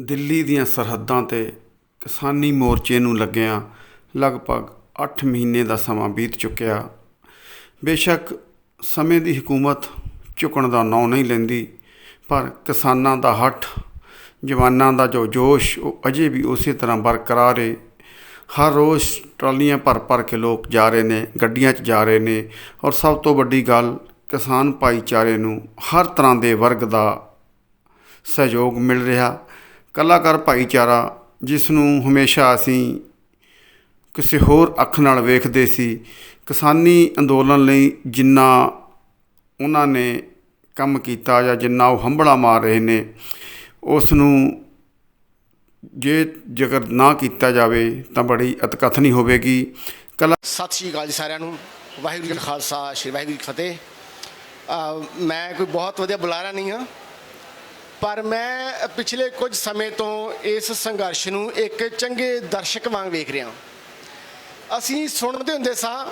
ਦਿੱਲੀ ਦੀਆਂ ਸਰਹੱਦਾਂ 'ਤੇ ਕਿਸਾਨੀ ਮੋਰਚੇ ਨੂੰ ਲੱਗਿਆਂ ਲਗਭਗ 8 ਮਹੀਨੇ ਦਾ ਸਮਾਂ ਬੀਤ ਚੁੱਕਿਆ। ਬੇਸ਼ੱਕ ਸਮੇਂ ਦੀ ਹਕੂਮਤ ਝੁਕਣ ਦਾ ਨਾਂ ਨਹੀਂ ਲੈਂਦੀ, ਪਰ ਕਿਸਾਨਾਂ ਦਾ ਹੱਠ, ਜਵਾਨਾਂ ਦਾ ਜੋ ਜੋਸ਼ ਉਹ ਅਜੇ ਵੀ ਉਸੇ ਤਰ੍ਹਾਂ ਬਰਕਰਾਰ ਹੈ। ਹਰ ਰੋਜ਼ ਟਰਾਲੀਆਂ ਭਰ ਭਰ ਕੇ ਲੋਕ ਜਾ ਰਹੇ ਨੇ, ਗੱਡੀਆਂ 'ਚ ਜਾ ਰਹੇ ਨੇ। ਔਰ ਸਭ ਤੋਂ ਵੱਡੀ ਗੱਲ, ਕਿਸਾਨ ਭਾਈਚਾਰੇ ਨੂੰ ਹਰ ਤਰ੍ਹਾਂ ਦੇ ਵਰਗ ਦਾ ਸਹਿਯੋਗ ਮਿਲ ਰਿਹਾ। ਕਲਾਕਾਰ ਭਾਈਚਾਰਾ, ਜਿਸ ਨੂੰ ਹਮੇਸ਼ਾ ਅਸੀਂ ਕਿਸੇ ਹੋਰ ਅੱਖ ਨਾਲ ਵੇਖਦੇ ਸੀ, ਕਿਸਾਨੀ ਅੰਦੋਲਨ ਲਈ ਜਿੰਨਾ ਉਹਨਾਂ ਨੇ ਕੰਮ ਕੀਤਾ ਜਾਂ ਜਿੰਨਾ ਉਹ ਹੰਭਲਾ ਮਾਰ ਰਹੇ ਨੇ, ਉਸ ਨੂੰ ਜੇਕਰ ਨਾ ਕੀਤਾ ਜਾਵੇ ਤਾਂ ਬੜੀ ਅਤਕਥਨੀ ਹੋਵੇਗੀ। ਸਤਿ ਸ਼੍ਰੀ ਅਕਾਲ ਜੀ ਸਾਰਿਆਂ ਨੂੰ। ਵਾਹਿਗੁਰੂ ਜੀ ਕਾ ਖਾਲਸਾ, ਸ਼੍ਰੀ ਵਾਹਿਗੁਰੂ ਜੀ ਕੀ ਫਤਿਹ। ਮੈਂ ਕੋਈ ਬਹੁਤ ਵਧੀਆ ਬੁਲਾਰਾ ਨਹੀਂ ਹਾਂ, ਪਰ ਮੈਂ ਪਿਛਲੇ ਕੁਝ ਸਮੇਂ ਤੋਂ ਇਸ ਸੰਘਰਸ਼ ਨੂੰ ਇੱਕ ਚੰਗੇ ਦਰਸ਼ਕ ਵਾਂਗ ਵੇਖ ਰਿਹਾ। ਅਸੀਂ ਸੁਣਦੇ ਹੁੰਦੇ ਸਾਂ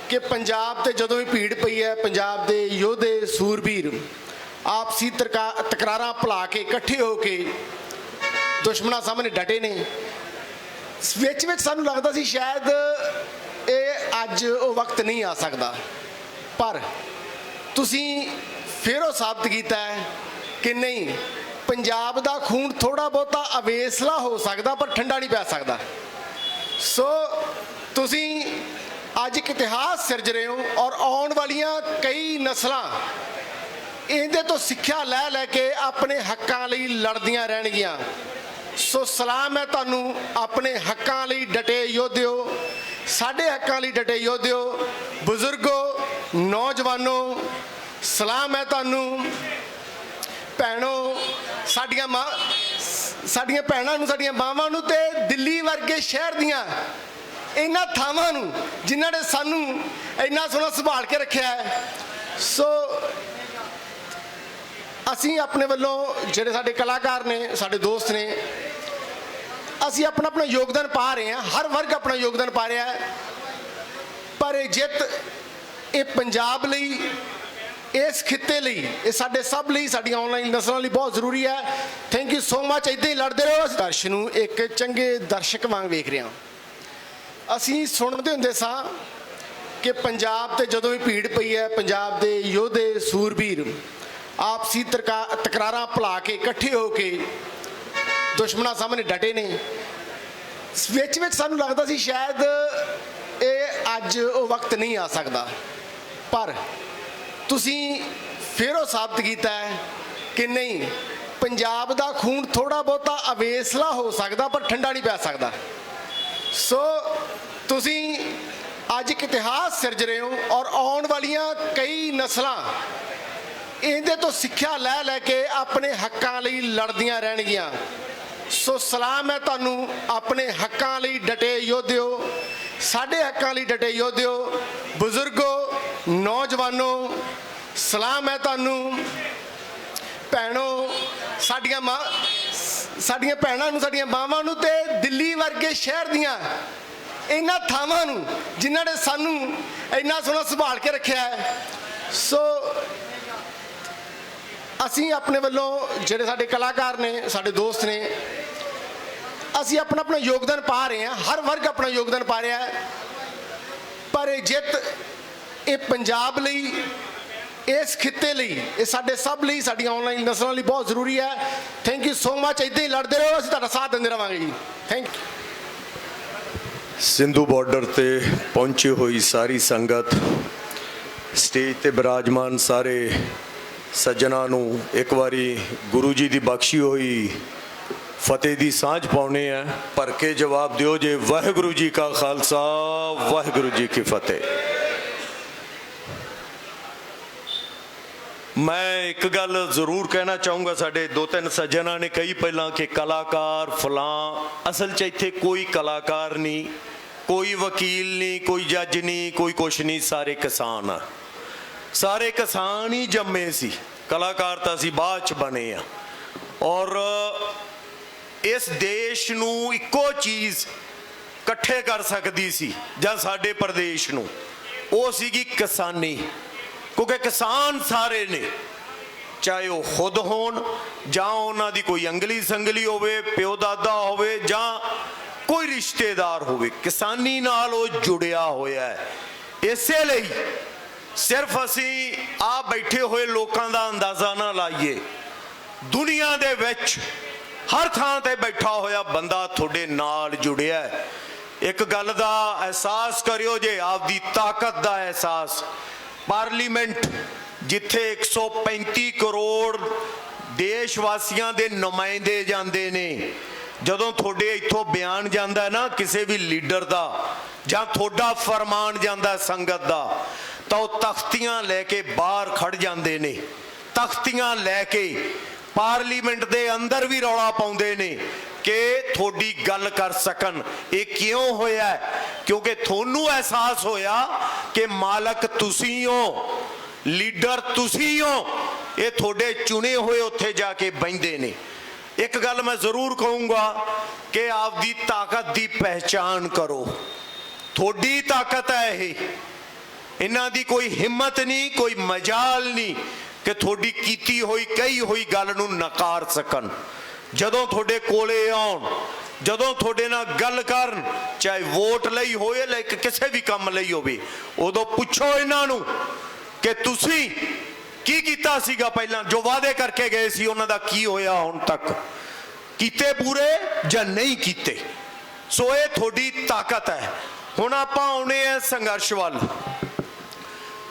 ਕਿ ਪੰਜਾਬ 'ਤੇ ਜਦੋਂ ਵੀ ਭੀੜ ਪਈ ਹੈ, ਪੰਜਾਬ ਦੇ ਯੋਧੇ ਸੂਰਬੀਰ ਆਪਸੀ ਤਕਰਾਰਾਂ ਭੁਲਾ ਕੇ ਇਕੱਠੇ ਹੋ ਕੇ ਦੁਸ਼ਮਣਾਂ ਸਾਹਮਣੇ ਡਟੇ ਨੇ। ਵਿੱਚ ਸਾਨੂੰ ਲੱਗਦਾ ਸੀ ਸ਼ਾਇਦ ਇਹ ਅੱਜ ਉਹ ਵਕਤ ਨਹੀਂ ਆ ਸਕਦਾ, ਪਰ ਤੁਸੀਂ ਫਿਰ ਉਹ ਸਾਬਤ ਕੀਤਾ ਹੈ ਕਿ ਨਹੀਂ, ਪੰਜਾਬ ਦਾ ਖੂਨ ਥੋੜ੍ਹਾ ਬਹੁਤਾ ਅਵੇਸਲਾ ਹੋ ਸਕਦਾ ਪਰ ਠੰਡਾ ਨਹੀਂ ਪੈ ਸਕਦਾ। ਸੋ ਤੁਸੀਂ ਅੱਜ ਇੱਕ ਇਤਿਹਾਸ ਸਿਰਜ ਰਹੇ ਹੋ ਔਰ ਆਉਣ ਵਾਲੀਆਂ ਕਈ ਨਸਲਾਂ ਇਹਦੇ ਤੋਂ ਸਿੱਖਿਆ ਲੈ ਲੈ ਕੇ ਆਪਣੇ ਹੱਕਾਂ ਲਈ ਲੜਦੀਆਂ ਰਹਿਣਗੀਆਂ। ਸੋ ਸਲਾਮ ਹੈ ਤੁਹਾਨੂੰ, ਆਪਣੇ ਹੱਕਾਂ ਲਈ ਡਟੇ ਯੋਧਿਓ, ਸਾਡੇ ਹੱਕਾਂ ਲਈ ਡਟੇ ਯੋਧਿਓ, ਬਜ਼ੁਰਗੋ, ਨੌਜਵਾਨੋ, ਸਲਾਮ ਹੈ ਤੁਹਾਨੂੰ। ਭੈਣੋ, ਸਾਡੀਆਂ ਭੈਣਾਂ ਨੂੰ, ਸਾਡੀਆਂ ਮਾਵਾਂ ਨੂੰ, ਤੇ ਦਿੱਲੀ ਵਰਗੇ ਸ਼ਹਿਰ ਦੀਆਂ ਇਹਨਾਂ ਥਾਵਾਂ ਨੂੰ ਜਿਨ੍ਹਾਂ ਨੇ ਸਾਨੂੰ ਇੰਨਾ ਸੋਹਣਾ ਸੰਭਾਲ ਕੇ ਰੱਖਿਆ ਹੈ। ਸੋ ਅਸੀਂ ਆਪਣੇ ਵੱਲੋਂ, ਜਿਹੜੇ ਸਾਡੇ ਕਲਾਕਾਰ ਨੇ, ਸਾਡੇ ਦੋਸਤ ਨੇ, ਅਸੀਂ ਆਪਣਾ ਯੋਗਦਾਨ ਪਾ ਰਹੇ ਹਾਂ। ਹਰ ਵਰਗ ਆਪਣਾ ਯੋਗਦਾਨ ਪਾ ਰਿਹਾ ਹੈ, ਪਰ ਇਹ ਜਿੱਤ ਇਹ ਪੰਜਾਬ ਲਈ, ਇਸ ਖਿੱਤੇ ਲਈ, ਇਹ ਸਾਡੇ ਸਭ ਲਈ, ਸਾਡੀਆਂ ਆਨਲਾਈਨ ਨਸਲਾਂ ਲਈ ਬਹੁਤ ਜ਼ਰੂਰੀ ਹੈ। Thank you so much. ਇੱਦਾਂ ਹੀ ਲੜਦੇ ਰਹੋ। ਅਸੀਂ ਦਰਸ਼ਕ ਨੂੰ ਇੱਕ ਚੰਗੇ ਦਰਸ਼ਕ ਵਾਂਗ ਵੇਖ ਰਹੇ ਹਾਂ। ਅਸੀਂ ਸੁਣਦੇ ਹੁੰਦੇ ਸਾਂ ਕਿ ਪੰਜਾਬ 'ਤੇ ਜਦੋਂ ਵੀ ਭੀੜ ਪਈ ਹੈ, ਪੰਜਾਬ ਦੇ ਯੋਧੇ ਸੂਰਬੀਰ ਆਪਸੀ ਤਕਰਾਰਾਂ ਭੁਲਾ ਕੇ ਇਕੱਠੇ ਹੋ ਕੇ ਦੁਸ਼ਮਣਾਂ ਸਾਹਮਣੇ ਡਟੇ ਨੇ। ਵਿੱਚ ਸਾਨੂੰ ਲੱਗਦਾ ਸੀ ਸ਼ਾਇਦ ਇਹ ਅੱਜ ਉਹ ਵਕਤ ਨਹੀਂ ਆ ਸਕਦਾ, ਪਰ ਤੁਸੀਂ ਫਿਰ ਉਹ ਸਾਬਤ ਕੀਤਾ ਹੈ ਕਿ ਨਹੀਂ, ਪੰਜਾਬ ਦਾ ਖੂਨ ਥੋੜ੍ਹਾ ਬਹੁਤਾ ਅਵੇਸਲਾ ਹੋ ਸਕਦਾ ਪਰ ਠੰਡਾ ਨਹੀਂ ਪੈ ਸਕਦਾ। ਸੋ ਤੁਸੀਂ ਅੱਜ ਇੱਕ ਇਤਿਹਾਸ ਸਿਰਜ ਰਹੇ ਹੋ ਔਰ ਆਉਣ ਵਾਲੀਆਂ ਕਈ ਨਸਲਾਂ ਇਹਦੇ ਤੋਂ ਸਿੱਖਿਆ ਲੈ ਲੈ ਕੇ ਆਪਣੇ ਹੱਕਾਂ ਲਈ ਲੜਦੀਆਂ ਰਹਿਣਗੀਆਂ। ਸੋ ਸਲਾਮ ਹੈ ਤੁਹਾਨੂੰ, ਆਪਣੇ ਹੱਕਾਂ ਲਈ ਡਟੇ ਯੋਧਿਓ, ਸਾਡੇ ਹੱਕਾਂ ਲਈ ਡਟੇ ਯੋਧਿਓ, ਬਜ਼ੁਰਗੋ, ਨੌਜਵਾਨੋ, ਸਲਾਮ ਹੈ ਤੁਹਾਨੂੰ। ਭੈਣੋ, ਸਾਡੀਆਂ ਭੈਣਾਂ ਨੂੰ, ਸਾਡੀਆਂ ਮਾਵਾਂ ਨੂੰ, ਤੇ ਦਿੱਲੀ ਵਰਗੇ ਸ਼ਹਿਰ ਦੀਆਂ ਇਹਨਾਂ ਥਾਵਾਂ ਨੂੰ ਜਿਨ੍ਹਾਂ ਨੇ ਸਾਨੂੰ ਇੰਨਾ ਸੋਹਣਾ ਸੰਭਾਲ ਕੇ ਰੱਖਿਆ ਹੈ। ਸੋ ਅਸੀਂ ਆਪਣੇ ਵੱਲੋਂ, ਜਿਹੜੇ ਸਾਡੇ ਕਲਾਕਾਰ ਨੇ, ਸਾਡੇ ਦੋਸਤ ਨੇ, ਅਸੀਂ ਆਪਣਾ ਯੋਗਦਾਨ ਪਾ ਰਹੇ ਹਾਂ। ਹਰ ਵਰਗ ਆਪਣਾ ਯੋਗਦਾਨ ਪਾ ਰਿਹਾ ਹੈ, ਪਰ ਇਹ ਜਿੱਤ ਇਹ ਪੰਜਾਬ ਲਈ, ਇਸ ਖਿੱਤੇ ਲਈ, ਇਹ ਸਾਡੇ ਸਭ ਲਈ, ਸਾਡੀਆਂ ਆਨਲਾਈਨ ਨਸਲਾਂ ਲਈ ਬਹੁਤ ਜ਼ਰੂਰੀ ਹੈ। Thank you so much. ਇੱਦਾਂ ਹੀ ਲੜਦੇ ਰਹੋ। ਅਸੀਂ ਤੁਹਾਡਾ ਸਾਥ ਦਿੰਦੇ ਰਹਾਂਗੇ ਜੀ। Thank you. ਸਿੰਧੂ ਬਾਰਡਰ ਤੇ ਪਹੁੰਚੀ ਹੋਈ ਸਾਰੀ ਸੰਗਤ, ਸਟੇਜ ਤੇ ਬਿਰਾਜਮਾਨ ਸਾਰੇ ਸੱਜਣਾਂ ਨੂੰ ਇੱਕ ਵਾਰੀ ਗੁਰੂ ਜੀ ਦੀ ਬਖਸ਼ੀ ਹੋਈ ਫਤਿਹ ਦੀ ਸਾਂਝ ਪਾਉਣੇ ਆ। ਭਰ ਕੇ ਜਵਾਬ ਦਿਓ ਜੇ ਵਾਹਿਗੁਰੂ ਜੀ ਕਾ ਖਾਲਸਾ, ਵਾਹਿਗੁਰੂ ਜੀ ਕੀ ਫਤਿਹ। ਮੈਂ ਇੱਕ ਗੱਲ ਜ਼ਰੂਰ ਕਹਿਣਾ ਚਾਹੂੰਗਾ। ਸਾਡੇ 2-3 ਸੱਜਣਾਂ ਨੇ ਕਹੀ ਪਹਿਲਾਂ ਕਿ ਕਲਾਕਾਰ ਫਲਾਂ, ਅਸਲ 'ਚ ਇੱਥੇ ਕੋਈ ਕਲਾਕਾਰ ਨਹੀਂ, ਕੋਈ ਵਕੀਲ ਨਹੀਂ, ਕੋਈ ਜੱਜ ਨਹੀਂ, ਕੋਈ ਕੁਛ ਨਹੀਂ। ਸਾਰੇ ਕਿਸਾਨ ਆ, ਸਾਰੇ ਕਿਸਾਨ ਹੀ ਜੰਮੇ ਸੀ। ਕਲਾਕਾਰ ਤਾਂ ਅਸੀਂ ਬਾਅਦ 'ਚ ਬਣੇ ਆ। ਔਰ ਇਸ ਦੇਸ਼ ਨੂੰ ਇੱਕੋ ਚੀਜ਼ ਇਕੱਠੇ ਕਰ ਸਕਦੀ ਸੀ ਜਾਂ ਸਾਡੇ ਪ੍ਰਦੇਸ਼ ਨੂੰ, ਉਹ ਸੀਗੀ ਕਿਸਾਨੀ। ਕਿਉਂਕਿ ਕਿਸਾਨ ਸਾਰੇ ਨੇ, ਚਾਹੇ ਉਹ ਖੁਦ ਹੋਣ ਜਾਂ ਉਹਨਾਂ ਦੀ ਕੋਈ ਅੰਗਲੀ ਸੰਗਲੀ ਹੋਵੇ, ਪਿਓ ਦਾਦਾ ਹੋਵੇ ਜਾਂ ਕੋਈ ਰਿਸ਼ਤੇਦਾਰ ਹੋਵੇ, ਕਿਸਾਨੀ ਨਾਲ ਉਹ ਜੁੜਿਆ ਹੋਇਆ ਹੈ। ਇਸੇ ਲਈ ਸਿਰਫ ਅਸੀਂ ਆ ਬੈਠੇ ਹੋਏ ਲੋਕਾਂ ਦਾ ਅੰਦਾਜ਼ਾ ਨਾ ਲਾਈਏ, ਦੁਨੀਆ ਦੇ ਵਿੱਚ ਹਰ ਥਾਂ ਤੇ ਬੈਠਾ ਹੋਇਆ ਬੰਦਾ ਤੁਹਾਡੇ ਨਾਲ ਜੁੜਿਆ ਹੈ। ਇੱਕ ਗੱਲ ਦਾ ਅਹਿਸਾਸ ਕਰਿਓ ਜੇ, ਆਪਦੀ ਤਾਕਤ ਦਾ ਅਹਿਸਾਸ। ਪਾਰਲੀਮੈਂਟ ਜਿੱਥੇ 135 ਕਰੋੜ ਦੇਸ਼ ਵਾਸੀਆਂ ਦੇ ਨੁਮਾਇੰਦੇ ਜਾਂਦੇ ਨੇ, ਜਦੋਂ ਤੁਹਾਡੇ ਇੱਥੋਂ ਬਿਆਨ ਜਾਂਦਾ ਨਾ ਕਿਸੇ ਵੀ ਲੀਡਰ ਦਾ ਜਾਂ ਤੁਹਾਡਾ ਫਰਮਾਨ ਜਾਂਦਾ ਸੰਗਤ ਦਾ, ਤਾਂ ਉਹ ਤਖਤੀਆਂ ਲੈ ਕੇ ਬਾਹਰ ਖੜ ਜਾਂਦੇ ਨੇ। ਤਖਤੀਆਂ ਲੈ ਕੇ ਪਾਰਲੀਮੈਂਟ ਦੇ ਅੰਦਰ ਵੀ ਰੌਲਾ ਪਾਉਂਦੇ ਨੇ ਕਿ ਤੁਹਾਡੀ ਗੱਲ ਕਰ ਸਕਣ। ਇਹ ਕਿਉਂ ਹੋਇਆ? ਕਿਉਂਕਿ ਤੁਹਾਨੂੰ ਅਹਿਸਾਸ ਹੋਇਆ ਕਿ ਮਾਲਕ ਤੁਸੀਂ ਹੋ, ਲੀਡਰ ਤੁਸੀਂ ਹੋ। ਇਹ ਤੁਹਾਡੇ ਚੁਣੇ ਹੋਏ ਉੱਥੇ ਜਾ ਕੇ ਬਹਿੰਦੇ ਨੇ। ਇੱਕ ਗੱਲ ਮੈਂ ਜ਼ਰੂਰ ਕਹੂੰਗਾ ਕਿ ਆਪਦੀ ਤਾਕਤ ਦੀ ਪਹਿਚਾਣ ਕਰੋ। ਤੁਹਾਡੀ ਤਾਕਤ ਹੈ ਇਹ, ਇਹਨਾਂ ਦੀ ਕੋਈ ਹਿੰਮਤ ਨਹੀਂ, ਕੋਈ ਮਜਾਲ ਨਹੀਂ ਕਿ ਤੁਹਾਡੀ ਕੀਤੀ ਹੋਈ ਕਹੀ ਹੋਈ ਗੱਲ ਨੂੰ ਨਕਾਰ ਸਕਣ। ਜਦੋਂ ਤੁਹਾਡੇ ਕੋਲੇ ਆਉਣ, ਜਦੋਂ ਤੁਹਾਡੇ ਨਾਲ ਗੱਲ ਕਰਨ, ਚਾਹੇ ਵੋਟ ਲਈ ਹੋਏ ਜਾਂ ਕਿਸੇ ਵੀ ਕੰਮ ਲਈ ਹੋਵੇ, ਉਦੋਂ ਪੁੱਛੋ ਇਹਨਾਂ ਨੂੰ ਕਿ ਤੁਸੀਂ ਕੀ ਕੀਤਾ ਸੀਗਾ ਪਹਿਲਾਂ, ਜੋ ਵਾਅਦੇ ਕਰਕੇ ਗਏ ਸੀ ਉਹਨਾਂ ਦਾ ਕੀ ਹੋਇਆ ਹੁਣ ਤੱਕ, ਕੀਤੇ ਪੂਰੇ ਜਾਂ ਨਹੀਂ ਕੀਤੇ। ਸੋ ਇਹ ਤੁਹਾਡੀ ਤਾਕਤ ਹੈ। ਹੁਣ ਆਪਾਂ ਆਉਣੇ ਆ ਸੰਘਰਸ਼ ਵੱਲ।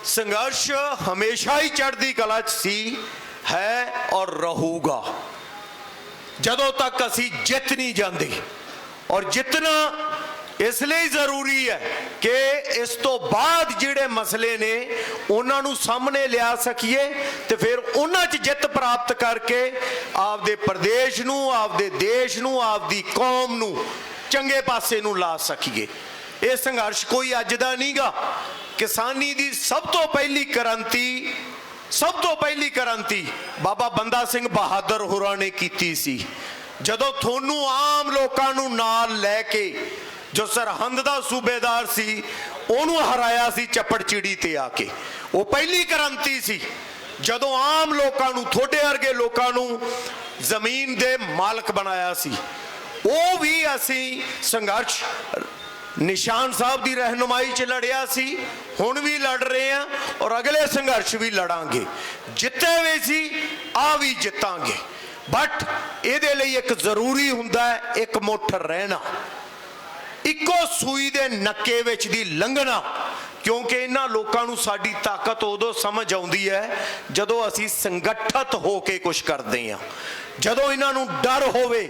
ਸੰਘਰਸ਼ ਹਮੇਸ਼ਾ ਹੀ ਚੜ੍ਹਦੀ ਕਲਾ 'ਚ ਸੀ, ਹੈ ਔਰ ਰਹੂਗਾ ਜਦੋਂ ਤੱਕ ਅਸੀਂ ਜਿੱਤ ਨਹੀਂ ਜਾਂਦੇ। ਔਰ ਜਿੱਤਣਾ ਇਸ ਲਈ ਜ਼ਰੂਰੀ ਹੈ ਕਿ ਇਸ ਤੋਂ ਬਾਅਦ ਜਿਹੜੇ ਮਸਲੇ ਨੇ ਉਹਨਾਂ ਨੂੰ ਸਾਹਮਣੇ ਲਿਆ ਸਕੀਏ ਤੇ ਫਿਰ ਉਹਨਾਂ 'ਚ ਜਿੱਤ ਪ੍ਰਾਪਤ ਕਰਕੇ ਆਪਦੇ ਪ੍ਰਦੇਸ਼ ਨੂੰ, ਆਪਦੇ ਦੇਸ਼ ਨੂੰ, ਆਪਦੀ ਕੌਮ ਨੂੰ ਚੰਗੇ ਪਾਸੇ ਨੂੰ ਲਾ ਸਕੀਏ। ਇਹ ਸੰਘਰਸ਼ ਕੋਈ ਅੱਜ ਦਾ ਨਹੀਂਗਾ। ਕਿਸਾਨੀ ਦੀ ਸਭ ਤੋਂ ਪਹਿਲੀ ਕ੍ਰਾਂਤੀ ਬਾਬਾ ਬੰਦਾ ਸਿੰਘ ਬਹਾਦਰ ਹੋਰਾਂ ਨੇ ਕੀਤੀ ਸੀ। ਜਦੋਂ ਤੁਹਾਨੂੰ ਆਮ ਲੋਕਾਂ ਨੂੰ ਨਾਲ ਲੈ ਕੇ, ਜੋ ਸਰਹੰਦ ਦਾ ਸੂਬੇਦਾਰ ਸੀ ਉਹਨੂੰ ਹਰਾਇਆ ਸੀ ਚੱਪੜਚਿੜੀ ਤੇ ਆ ਕੇ, ਉਹ ਪਹਿਲੀ ਕ੍ਰਾਂਤੀ ਸੀ। ਜਦੋਂ ਆਮ ਲੋਕਾਂ ਨੂੰ, ਤੁਹਾਡੇ ਵਰਗੇ ਲੋਕਾਂ ਨੂੰ ਜ਼ਮੀਨ ਦੇ ਮਾਲਕ ਬਣਾਇਆ ਸੀ, ਉਹ ਵੀ ਅਸੀਂ ਸੰਘਰਸ਼ ਨਿਸ਼ਾਨ ਸਾਹਿਬ ਦੀ ਰਹਿਨੁਮਾਈ 'ਚ ਲੜਿਆ ਸੀ, ਹੁਣ ਵੀ ਲੜ ਰਹੇ ਹਾਂ ਔਰ ਅਗਲੇ ਸੰਘਰਸ਼ ਵੀ ਲੜਾਂਗੇ। ਜਿੱਤੇ ਵੀ ਸੀ, ਆ ਵੀ ਜਿੱਤਾਂਗੇ। ਬਟ ਇਹਦੇ ਲਈ ਇੱਕ ਜ਼ਰੂਰੀ ਹੁੰਦਾ ਹੈ, ਇੱਕ ਮੁੱਠ ਰਹਿਣਾ, ਇੱਕੋ ਸੂਈ ਦੇ ਨੱਕੇ ਵਿੱਚ ਦੀ ਲੰਘਣਾ। ਕਿਉਂਕਿ ਇਹਨਾਂ ਲੋਕਾਂ ਨੂੰ ਸਾਡੀ ਤਾਕਤ ਉਦੋਂ ਸਮਝ ਆਉਂਦੀ ਹੈ ਜਦੋਂ ਅਸੀਂ ਸੰਗਠਿਤ ਹੋ ਕੇ ਕੁਝ ਕਰਦੇ ਹਾਂ। ਜਦੋਂ ਇਹਨਾਂ ਨੂੰ ਡਰ ਹੋਵੇ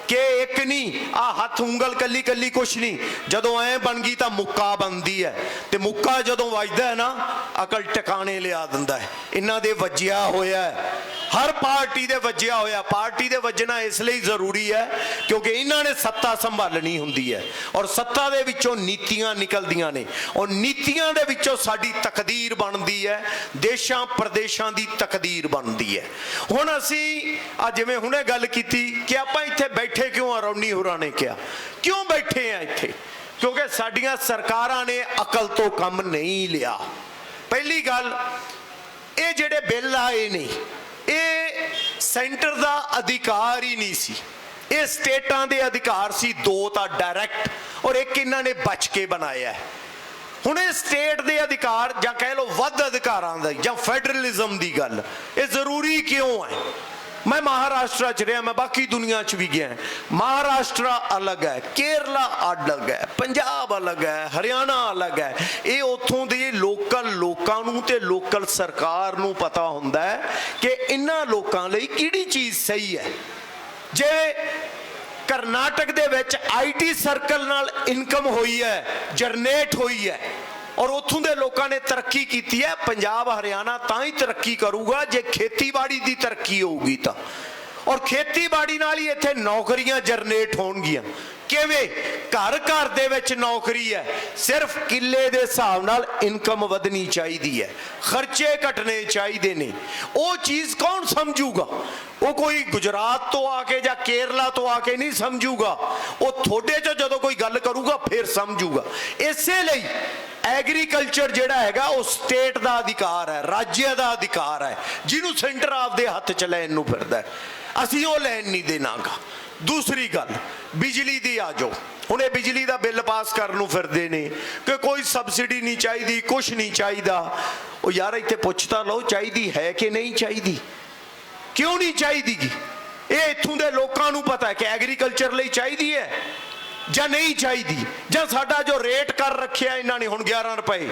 ਕਿ ਇੱਕ ਨਹੀਂ, ਆ ਹੱਥ ਉਂਗਲ ਕੱਲੀ ਕੱਲੀ ਕੁਛ ਨਹੀਂ, ਜਦੋਂ ਐ ਬਣ ਗਈ ਤਾਂ ਮੁੱਕਾ ਬਣਦੀ ਹੈ। ਤੇ ਮੁੱਕਾ ਜਦੋਂ ਵੱਜਦਾ ਹੈ ਨਾ, ਅਕਲ ਟਿਕਾਣੇ ਲਿਆ ਦਿੰਦਾ ਹੈ। ਇਹਨਾਂ ਦੇ ਵੱਜਿਆ ਹੋਇਆ ਹੈ, ਹਰ ਪਾਰਟੀ ਦੇ ਵੱਜਿਆ ਹੋਇਆ। ਪਾਰਟੀ ਦੇ ਵੱਜਣਾ ਇਸ ਲਈ ਜ਼ਰੂਰੀ ਹੈ ਕਿਉਂਕਿ ਇਹਨਾਂ ਨੇ ਸੱਤਾ ਸੰਭਾਲਣੀ ਹੁੰਦੀ ਹੈ ਔਰ ਸੱਤਾ ਦੇ ਵਿੱਚੋਂ ਨੀਤੀਆਂ ਨਿਕਲਦੀਆਂ ਨੇ ਔਰ ਨੀਤੀਆਂ ਦੇ ਵਿੱਚੋਂ ਸਾਡੀ ਤਕਦੀਰ ਬਣਦੀ ਹੈ, ਦੇਸ਼ਾਂ ਪ੍ਰਦੇਸ਼ਾਂ ਦੀ ਤਕਦੀਰ ਬਣਦੀ ਹੈ। ਹੁਣ ਅਸੀਂ ਜਿਵੇਂ ਹੁਣੇ ਗੱਲ ਕੀਤੀ ਕਿ ਆਪਾਂ ਇੱਥੇ ਬੈਠੇ ਕਿਉਂ ਆ, ਰੌਣੀ ਹੋਰਾਂ ਨੇ ਕਿਹਾ ਕਿਉਂ ਬੈਠੇ ਆ ਇੱਥੇ, ਕਿਉਂਕਿ ਸਾਡੀਆਂ ਸਰਕਾਰਾਂ ਨੇ ਅਕਲ ਤੋਂ ਕੰਮ ਨਹੀਂ ਲਿਆ। ਪਹਿਲੀ ਗੱਲ, ਇਹ ਜਿਹੜੇ ਬਿੱਲ ਆਏ ਨੇ ਇਹ ਸੈਂਟਰ ਦਾ ਅਧਿਕਾਰ ਹੀ ਨਹੀਂ ਸੀ, ਇਹ ਸਟੇਟਾਂ ਦੇ ਅਧਿਕਾਰ ਸੀ। ਦੋ ਤਾਂ ਡਾਇਰੈਕਟ ਔਰ ਇੱਕ ਇਹਨਾਂ ਨੇ ਬਚ ਕੇ ਬਣਾਇਆ। ਹੁਣ ਇਹ ਸਟੇਟ ਦੇ ਅਧਿਕਾਰ ਜਾਂ ਕਹਿ ਲਓ ਵੱਧ ਅਧਿਕਾਰਾਂ ਦਾ ਜਾਂ ਫੈਡਰਲਿਜ਼ਮ ਦੀ ਗੱਲ, ਇਹ ਜ਼ਰੂਰੀ ਕਿਉਂ ਹੈ? मैं महाराष्ट्र च रहा, मैं बाकी दुनिया च भी गया। महाराष्ट्र अलग है, केरला अलग है, पंजाब अलग है, हरियाणा अलग है। ये उत्थों दे लोकल लोकां नूं ते लोकल सरकार नूं पता हुंदा है कि इन्हां लोकां लई किहड़ी चीज़ सही है। जे करनाटक दे विच IT सर्कल नाल इनकम हुई है, जनरेट हुई है और उत्थों के लोगों ने तरक्की की है, पंजाब हरियाणा तां ही तरक्की करूगा जे खेतीबाड़ी की तरक्की होगी तो। और खेतीबाड़ी नाल ही इत्थे नौकरियां जनरेट होणगियां। किवें? घर घर दे विच नौकरी है, सिर्फ किले दे हिसाब नाल इनकम वधनी चाहिदी है, खर्चे घटने चाहिए ने। वो चीज़ कौन समझूगा? वो कोई गुजरात तो आके या केरला तो आके नहीं समझूगा, वो थोड़े चो जदों कोई गल करूगा फिर समझूगा। इसे लई ਐਗਰੀਕਲਚਰ ਜਿਹੜਾ ਹੈਗਾ ਉਹ ਸਟੇਟ ਦਾ ਅਧਿਕਾਰ ਹੈ, ਰਾਜ ਦਾ ਅਧਿਕਾਰ ਹੈ, ਜਿਹਨੂੰ ਸੈਂਟਰ ਆਪਦੇ ਹੱਥ 'ਚ ਲੈਣ ਨੂੰ ਫਿਰਦਾ ਹੈ। ਅਸੀਂ ਉਹ ਲੈਣ ਨਹੀਂ ਦੇਣਾਗਾ। ਦੂਸਰੀ ਗੱਲ, ਬਿਜਲੀ ਦੀ ਆ ਜਾਓ। ਹੁਣ ਇਹ ਬਿਜਲੀ ਦਾ ਬਿੱਲ ਪਾਸ ਕਰਨ ਨੂੰ ਫਿਰਦੇ ਨੇ ਕਿ ਕੋਈ ਸਬਸਿਡੀ ਨਹੀਂ ਚਾਹੀਦੀ, ਕੁਛ ਨਹੀਂ ਚਾਹੀਦਾ। ਉਹ ਯਾਰ ਇੱਥੇ ਪੁੱਛ ਤਾਂ ਲਓ, ਚਾਹੀਦੀ ਹੈ ਕਿ ਨਹੀਂ ਚਾਹੀਦੀ? ਕਿਉਂ ਨਹੀਂ ਚਾਹੀਦੀ ਗੀ? ਇਹ ਇੱਥੋਂ ਦੇ ਲੋਕਾਂ ਨੂੰ ਪਤਾ ਹੈ ਕਿ ਐਗਰੀਕਲਚਰ ਲਈ ਚਾਹੀਦੀ ਹੈ ਜਾਂ ਨਹੀਂ ਚਾਹੀਦੀ। ਜਾਂ ਸਾਡਾ ਜੋ ਰੇਟ ਕਰ ਰੱਖਿਆ ਇਹਨਾਂ ਨੇ ਹੁਣ 11 ਰੁਪਏ,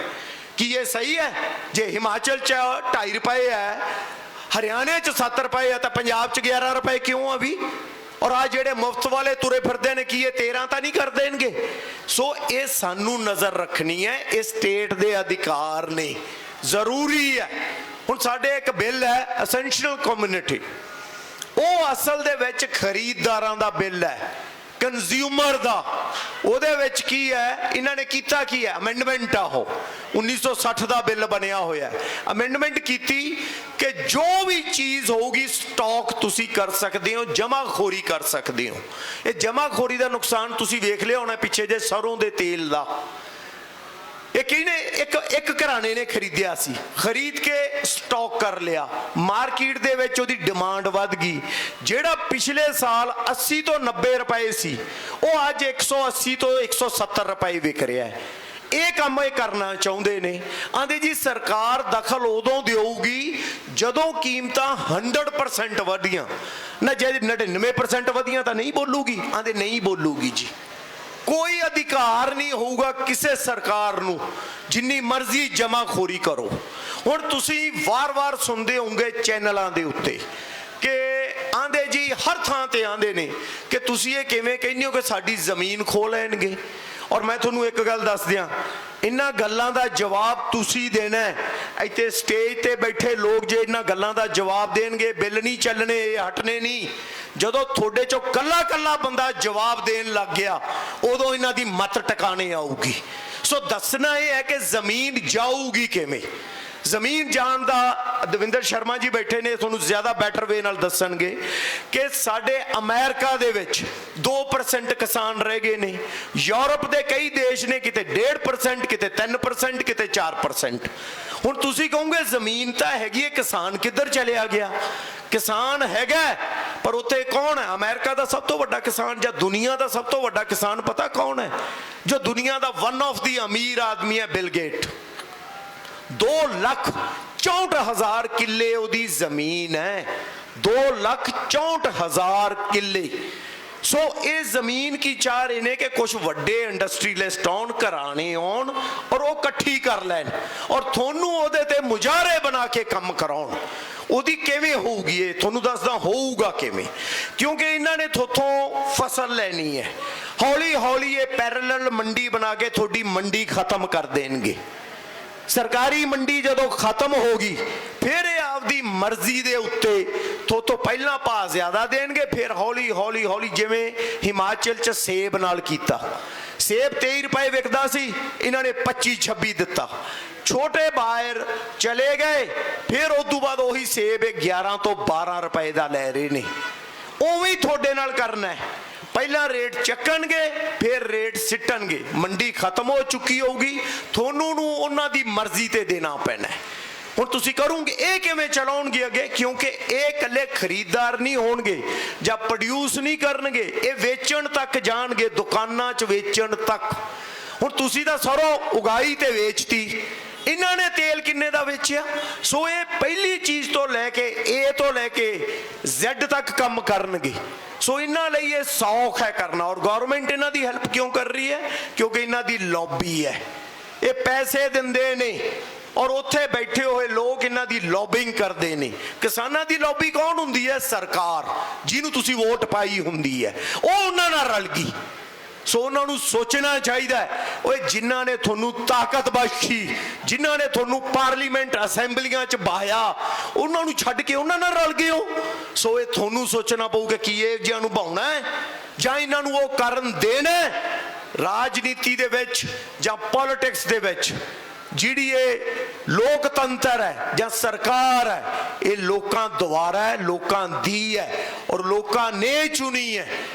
ਕੀ ਇਹ ਸਹੀ ਹੈ? ਜੇ ਹਿਮਾਚਲ 'ਚ 2.5 ਰੁਪਏ ਹੈ, ਹਰਿਆਣੇ 'ਚ 7 ਰੁਪਏ ਹੈ, ਤਾਂ ਪੰਜਾਬ 'ਚ 11 ਰੁਪਏ ਕਿਉਂ ਆ ਵੀ? ਔਰ ਆ ਜਿਹੜੇ ਮੁਫਤ ਵਾਲੇ ਤੁਰੇ ਫਿਰਦੇ ਨੇ, ਕੀ ਇਹ 13 ਤਾਂ ਨਹੀਂ ਕਰ ਦੇਣਗੇ? ਸੋ ਇਹ ਸਾਨੂੰ ਨਜ਼ਰ ਰੱਖਣੀ ਹੈ, ਇਹ ਸਟੇਟ ਦੇ ਅਧਿਕਾਰ ਨੇ, ਜ਼ਰੂਰੀ ਹੈ। ਹੁਣ ਸਾਡੇ ਇੱਕ ਬਿੱਲ ਹੈ ਅਸੈਂਸ਼ੀਅਲ ਕਮਿਊਨਿਟੀ, ਉਹ ਅਸਲ ਦੇ ਵਿੱਚ ਖਰੀਦਦਾਰਾਂ ਦਾ ਬਿੱਲ ਹੈ, ਕੰਜ਼ਿਊਮਰ ਦਾ। ਉਹਦੇ ਵਿੱਚ ਕੀ ਹੈ, ਇਹਨਾਂ ਨੇ ਕੀਤਾ ਕੀ ਹੈ, ਅਮੈਂਡਮੈਂਟ ਆ। ਉਹ 1960 ਦਾ ਬਿੱਲ ਬਣਿਆ ਹੋਇਆ। ਅਮੈਂਡਮੈਂਟ ਕੀਤੀ ਕਿ ਜੋ ਵੀ ਚੀਜ਼ ਹੋਊਗੀ ਸਟਾਕ ਤੁਸੀਂ ਕਰ ਸਕਦੇ ਹੋ, ਜਮਾਖੋਰੀ ਕਰ ਸਕਦੇ ਹੋ। ਇਹ ਜਮਾਖੋਰੀ ਦਾ ਨੁਕਸਾਨ ਤੁਸੀਂ ਵੇਖ ਲਿਆ ਹੋਣਾ ਪਿੱਛੇ ਜੇ ਸਰੋਂ ਦੇ ਤੇਲ ਦਾ। ਇਹ ਕਿਹਨੇ, ਇੱਕ ਘਰਾਣੇ ਨੇ ਖਰੀਦਿਆ ਸੀ, ਖਰੀਦ ਕੇ ਸਟਾਕ ਕਰ ਲਿਆ, ਮਾਰਕੀਟ ਦੇ ਵਿੱਚ ਉਹਦੀ ਡਿਮਾਂਡ ਵੱਧ ਗਈ। ਜਿਹੜਾ ਪਿਛਲੇ ਸਾਲ 80 ਤੋਂ 90 ਰੁਪਏ ਸੀ, ਉਹ ਅੱਜ 180 ਤੋਂ 170 ਰੁਪਏ ਵਿਕ ਰਿਹਾ ਹੈ। ਇਹ ਕੰਮ ਇਹ ਕਰਨਾ ਚਾਹੁੰਦੇ ਨੇ। ਆਂਦੇ ਜੀ ਸਰਕਾਰ ਦਖਲ ਉਦੋਂ ਦੇਊਗੀ ਜਦੋਂ ਕੀਮਤਾਂ 100% ਵਧੀਆਂ ਨਾ, ਜੇ 99% ਵਧੀਆਂ ਤਾਂ ਨਹੀਂ ਬੋਲੂਗੀ। ਆਂਦੇ ਨਹੀਂ ਬੋਲੂਗੀ ਜੀ। ਕੋਈ ਅਧਿਕਾਰ ਨਹੀਂ ਹੋਊਗਾ ਕਿਸੇ ਸਰਕਾਰ ਨੂੰ, ਜਿੰਨੀ ਮਰਜ਼ੀ ਜਮਾਖੋਰੀ ਕਰੋ। ਹੁਣ ਤੁਸੀਂ ਵਾਰ-ਵਾਰ ਸੁਣਦੇ ਹੋਵੋਗੇ ਚੈਨਲਾਂ ਦੇ ਉੱਤੇ ਕਿ ਆਂਦੇ ਜੀ, ਹਰ ਥਾਂ ਤੇ ਆਂਦੇ ਨੇ ਕਿ ਤੁਸੀਂ ਇਹ ਕਿਵੇਂ ਕਹਿੰਦੇ ਹੋ ਕਿ ਸਾਡੀ ਜ਼ਮੀਨ ਖੋਹ ਲੈਣਗੇ। ਔਰ ਮੈਂ ਤੁਹਾਨੂੰ ਇੱਕ ਗੱਲ ਦੱਸ ਦਿਆਂ, ਇਹਨਾਂ ਗੱਲਾਂ ਦਾ ਜਵਾਬ ਤੁਸੀਂ ਦੇਣਾ ਹੈ। ਇੱਥੇ ਸਟੇਜ ਤੇ ਬੈਠੇ ਲੋਕ ਜੇ ਇਹਨਾਂ ਗੱਲਾਂ ਦਾ ਜਵਾਬ ਦੇਣਗੇ, ਬਿੱਲ ਨਹੀਂ ਚੱਲਣੇ, ਇਹ ਹਟਣੇ ਨਹੀਂ। ਜਦੋਂ ਤੁਹਾਡੇ ਚੋਂ ਕੱਲਾ ਬੰਦਾ ਜਵਾਬ ਦੇਣ ਲੱਗ ਗਿਆ, ਉਦੋਂ ਇਹਨਾਂ ਦੀ ਮੱਤ ਟਿਕਾਣੇ ਆਊਗੀ। ਸੋ ਦੱਸਣਾ ਇਹ ਹੈ ਕਿ ਜ਼ਮੀਨ ਜਾਊਗੀ ਕਿਵੇਂ। ਜ਼ਮੀਨ ਜਾਣ ਦਾ ਦਵਿੰਦਰ ਸ਼ਰਮਾ ਜੀ ਬੈਠੇ ਨੇ, ਤੁਹਾਨੂੰ ਜ਼ਿਆਦਾ ਬੈਟਰ ਵੇ ਨਾਲ ਦੱਸਣਗੇ ਕਿ ਸਾਡੇ ਅਮਰੀਕਾ ਦੇ ਵਿੱਚ 2% ਕਿਸਾਨ ਰਹਿ ਗਏ ਨੇ। ਯੂਰਪ ਦੇ ਕਈ ਦੇਸ਼ ਨੇ ਕਿਤੇ 1.5%, ਕਿਤੇ 3%, ਕਿਤੇ 4%। ਹੁਣ ਤੁਸੀਂ ਕਹੋਗੇ ਜ਼ਮੀਨ ਤਾਂ ਹੈਗੀ ਹੈ, ਕਿਸਾਨ ਕਿੱਧਰ ਚਲਿਆ ਗਿਆ? ਕਿਸਾਨ ਹੈਗਾ, ਪਰ ਉੱਥੇ ਕੌਣ ਹੈ? ਅਮਰੀਕਾ ਦਾ ਸਭ ਤੋਂ ਵੱਡਾ ਕਿਸਾਨ ਜਾਂ ਦੁਨੀਆ ਦਾ ਸਭ ਤੋਂ ਵੱਡਾ ਕਿਸਾਨ ਪਤਾ ਕੌਣ ਹੈ? ਜੋ ਦੁਨੀਆ ਦਾ ਵਨ ਆਫ ਦੀ ਅਮੀਰ ਆਦਮੀ ਹੈ, ਬਿਲ ਗੇਟ। 2,64,000 ਕਿੱਲੇ ਉਹਦੀ ਜ਼ਮੀਨ ਹੈ, 2,64,000 ਕਿੱਲੇ। ਸੋ ਇਹ ਜ਼ਮੀਨ ਕੀ ਚਾਹ ਰਹੇ ਨੇ ਕਿ ਕੁਝ ਵੱਡੇ ਇੰਡਸਟਰੀਲਿਸਟ ਆਉਣ, ਘਰਾਣੇ ਆਉਣ ਔਰ ਉਹ ਇਕੱਠੀ ਕਰ ਲੈਣ ਔਰ ਤੁਹਾਨੂੰ ਉਹਦੇ ਤੇ ਮੁਜਾਰੇ ਬਣਾ ਕੇ ਕੰਮ ਕਰਾਉਣ। ਉਹਦੀ ਕਿਵੇਂ ਹੋਊਗੀ? ਇਹ ਤੁਹਾਨੂੰ ਦੱਸਦਾ ਹੋਊਗਾ ਕਿਵੇਂ। ਕਿਉਂਕਿ ਇਹਨਾਂ ਨੇ ਥੋਥੋਂ ਫਸਲ ਲੈਣੀ ਹੈ, ਹੌਲੀ ਹੌਲੀ ਇਹ ਪੈਰਲਲ ਮੰਡੀ ਬਣਾ ਕੇ ਤੁਹਾਡੀ ਮੰਡੀ ਖਤਮ ਕਰ ਦੇਣਗੇ। ਸਰਕਾਰੀ ਮੰਡੀ ਜਦੋਂ ਖਤਮ ਹੋ ਗਈ, ਫਿਰ ਇਹ ਆਪਦੀ ਮਰਜ਼ੀ ਦੇ ਉੱਤੇ ਥੋਤੋਂ ਪਹਿਲਾਂ ਭਾਅ ਜ਼ਿਆਦਾ ਦੇਣਗੇ, ਫਿਰ ਹੌਲੀ ਹੌਲੀ ਜਿਵੇਂ ਹਿਮਾਚਲ 'ਚ ਸੇਬ ਨਾਲ ਕੀਤਾ। ਸੇਬ 23 ਰੁਪਏ ਵਿਕਦਾ ਸੀ, ਇਹਨਾਂ ਨੇ 25-26 ਦਿੱਤਾ। ਛੋਟੇ ਬਾਇਰ ਚਲੇ ਗਏ, ਫਿਰ ਉਸ ਤੋਂ ਬਾਅਦ ਉਹੀ ਸੇਬ 11 ਤੋਂ 12 ਰੁਪਏ ਦਾ ਲੈ ਰਹੇ ਨੇ। ਉਵੇਂ ਹੀ ਤੁਹਾਡੇ ਨਾਲ ਕਰਨਾ ਹੈ। ਪਹਿਲਾਂ ਰੇਟ ਚੱਕਣਗੇ, ਫਿਰ ਰੇਟ ਸਿੱਟਣਗੇ। ਮੰਡੀ ਖਤਮ ਹੋ ਚੁੱਕੀ ਹੋਊਗੀ, ਤੁਹਾਨੂੰ ਨੂੰ ਉਹਨਾਂ ਦੀ ਮਰਜ਼ੀ ਤੇ ਦੇਣਾ ਪੈਣਾ। ਹੁਣ ਤੁਸੀਂ ਕਰੋਗੇ, ਇਹ ਕਿਵੇਂ ਚਲਾਉਣਗੇ ਅੱਗੇ? ਕਿਉਂਕਿ ਇਹ ਇਕੱਲੇ ਖਰੀਦਦਾਰ ਨਹੀਂ ਹੋਣਗੇ ਜਾਂ ਪ੍ਰੋਡਿਊਸ ਨਹੀਂ ਕਰਨਗੇ, ਇਹ ਵੇਚਣ ਤੱਕ ਜਾਣਗੇ, ਦੁਕਾਨਾਂ 'ਚ ਵੇਚਣ ਤੱਕ। ਹੁਣ ਤੁਸੀਂ ਤਾਂ ਸਰੋਂ ਉਗਾਈ ਤੇ ਵੇਚਤੀ, ਇਹਨਾਂ ਨੇ ਤੇਲ ਕਿੰਨੇ ਦਾ ਵੇਚਿਆ? ਸੋ ਇਹ ਪਹਿਲੀ ਚੀਜ਼ ਤੋਂ ਲੈ ਕੇ A ਤੋਂ ਲੈ ਕੇ Z ਤੱਕ ਕੰਮ ਕਰਨਗੇ। ਸੋ ਇਹਨਾਂ ਲਈ ਇਹ ਸੌਖ ਹੈ ਕਰਨਾ। ਔਰ ਗਵਰਨਮੈਂਟ ਇਹਨਾਂ ਦੀ ਹੈਲਪ ਕਿਉਂ ਕਰ ਰਹੀ ਹੈ? ਕਿਉਂਕਿ ਇਹਨਾਂ ਦੀ ਲੌਬੀ ਹੈ, ਇਹ ਪੈਸੇ ਦਿੰਦੇ ਨੇ ਔਰ ਉੱਥੇ ਬੈਠੇ ਹੋਏ ਲੋਕ ਇਹਨਾਂ ਦੀ ਲੌਬਿੰਗ ਕਰਦੇ ਨੇ। ਕਿਸਾਨਾਂ ਦੀ ਲੌਬੀ ਕੌਣ ਹੁੰਦੀ ਹੈ? ਸਰਕਾਰ, ਜਿਹਨੂੰ ਤੁਸੀਂ ਵੋਟ ਪਾਈ ਹੁੰਦੀ ਹੈ, ਉਹ ਉਹਨਾਂ ਨਾਲ ਰਲ ਗਈ। ਸੋ ਉਹਨਾਂ ਨੂੰ ਸੋਚਣਾ ਚਾਹੀਦਾ ਹੈ, ਓਏ ਜਿਨ੍ਹਾਂ ਨੇ ਤੁਹਾਨੂੰ ਤਾਕਤ ਬਖਸ਼ੀ, ਜਿਨ੍ਹਾਂ ਨੇ ਤੁਹਾਨੂੰ ਪਾਰਲੀਮੈਂਟ ਅਸੈਂਬਲੀਆਂ 'ਚ ਬਹਾਇਆ, ਉਹਨਾਂ ਨੂੰ ਛੱਡ ਕੇ ਉਹਨਾਂ ਨਾਲ ਰਲ ਗਏ ਹੋ। ਸੋ ਇਹ ਤੁਹਾਨੂੰ ਸੋਚਣਾ ਪਊਗਾ ਕਿ ਇਹ ਜਿਹਾ ਨੂੰ ਨਿਭਾਉਣਾ ਹੈ ਜਾਂ ਇਹਨਾਂ ਨੂੰ ਉਹ ਕਰਨ ਦੇਣਾ। ਰਾਜਨੀਤੀ ਦੇ ਵਿੱਚ ਜਾਂ ਪੋਲਿਟਿਕਸ ਦੇ ਵਿੱਚ ਜਿਹੜੀ ਇਹ ਲੋਕਤੰਤਰ ਹੈ ਜਾਂ ਸਰਕਾਰ ਹੈ, ਇਹ ਲੋਕਾਂ ਦੁਆਰਾ ਹੈ, ਲੋਕਾਂ ਦੀ ਹੈ ਔਰ ਲੋਕਾਂ ਨੇ ਚੁਣੀ ਹੈ।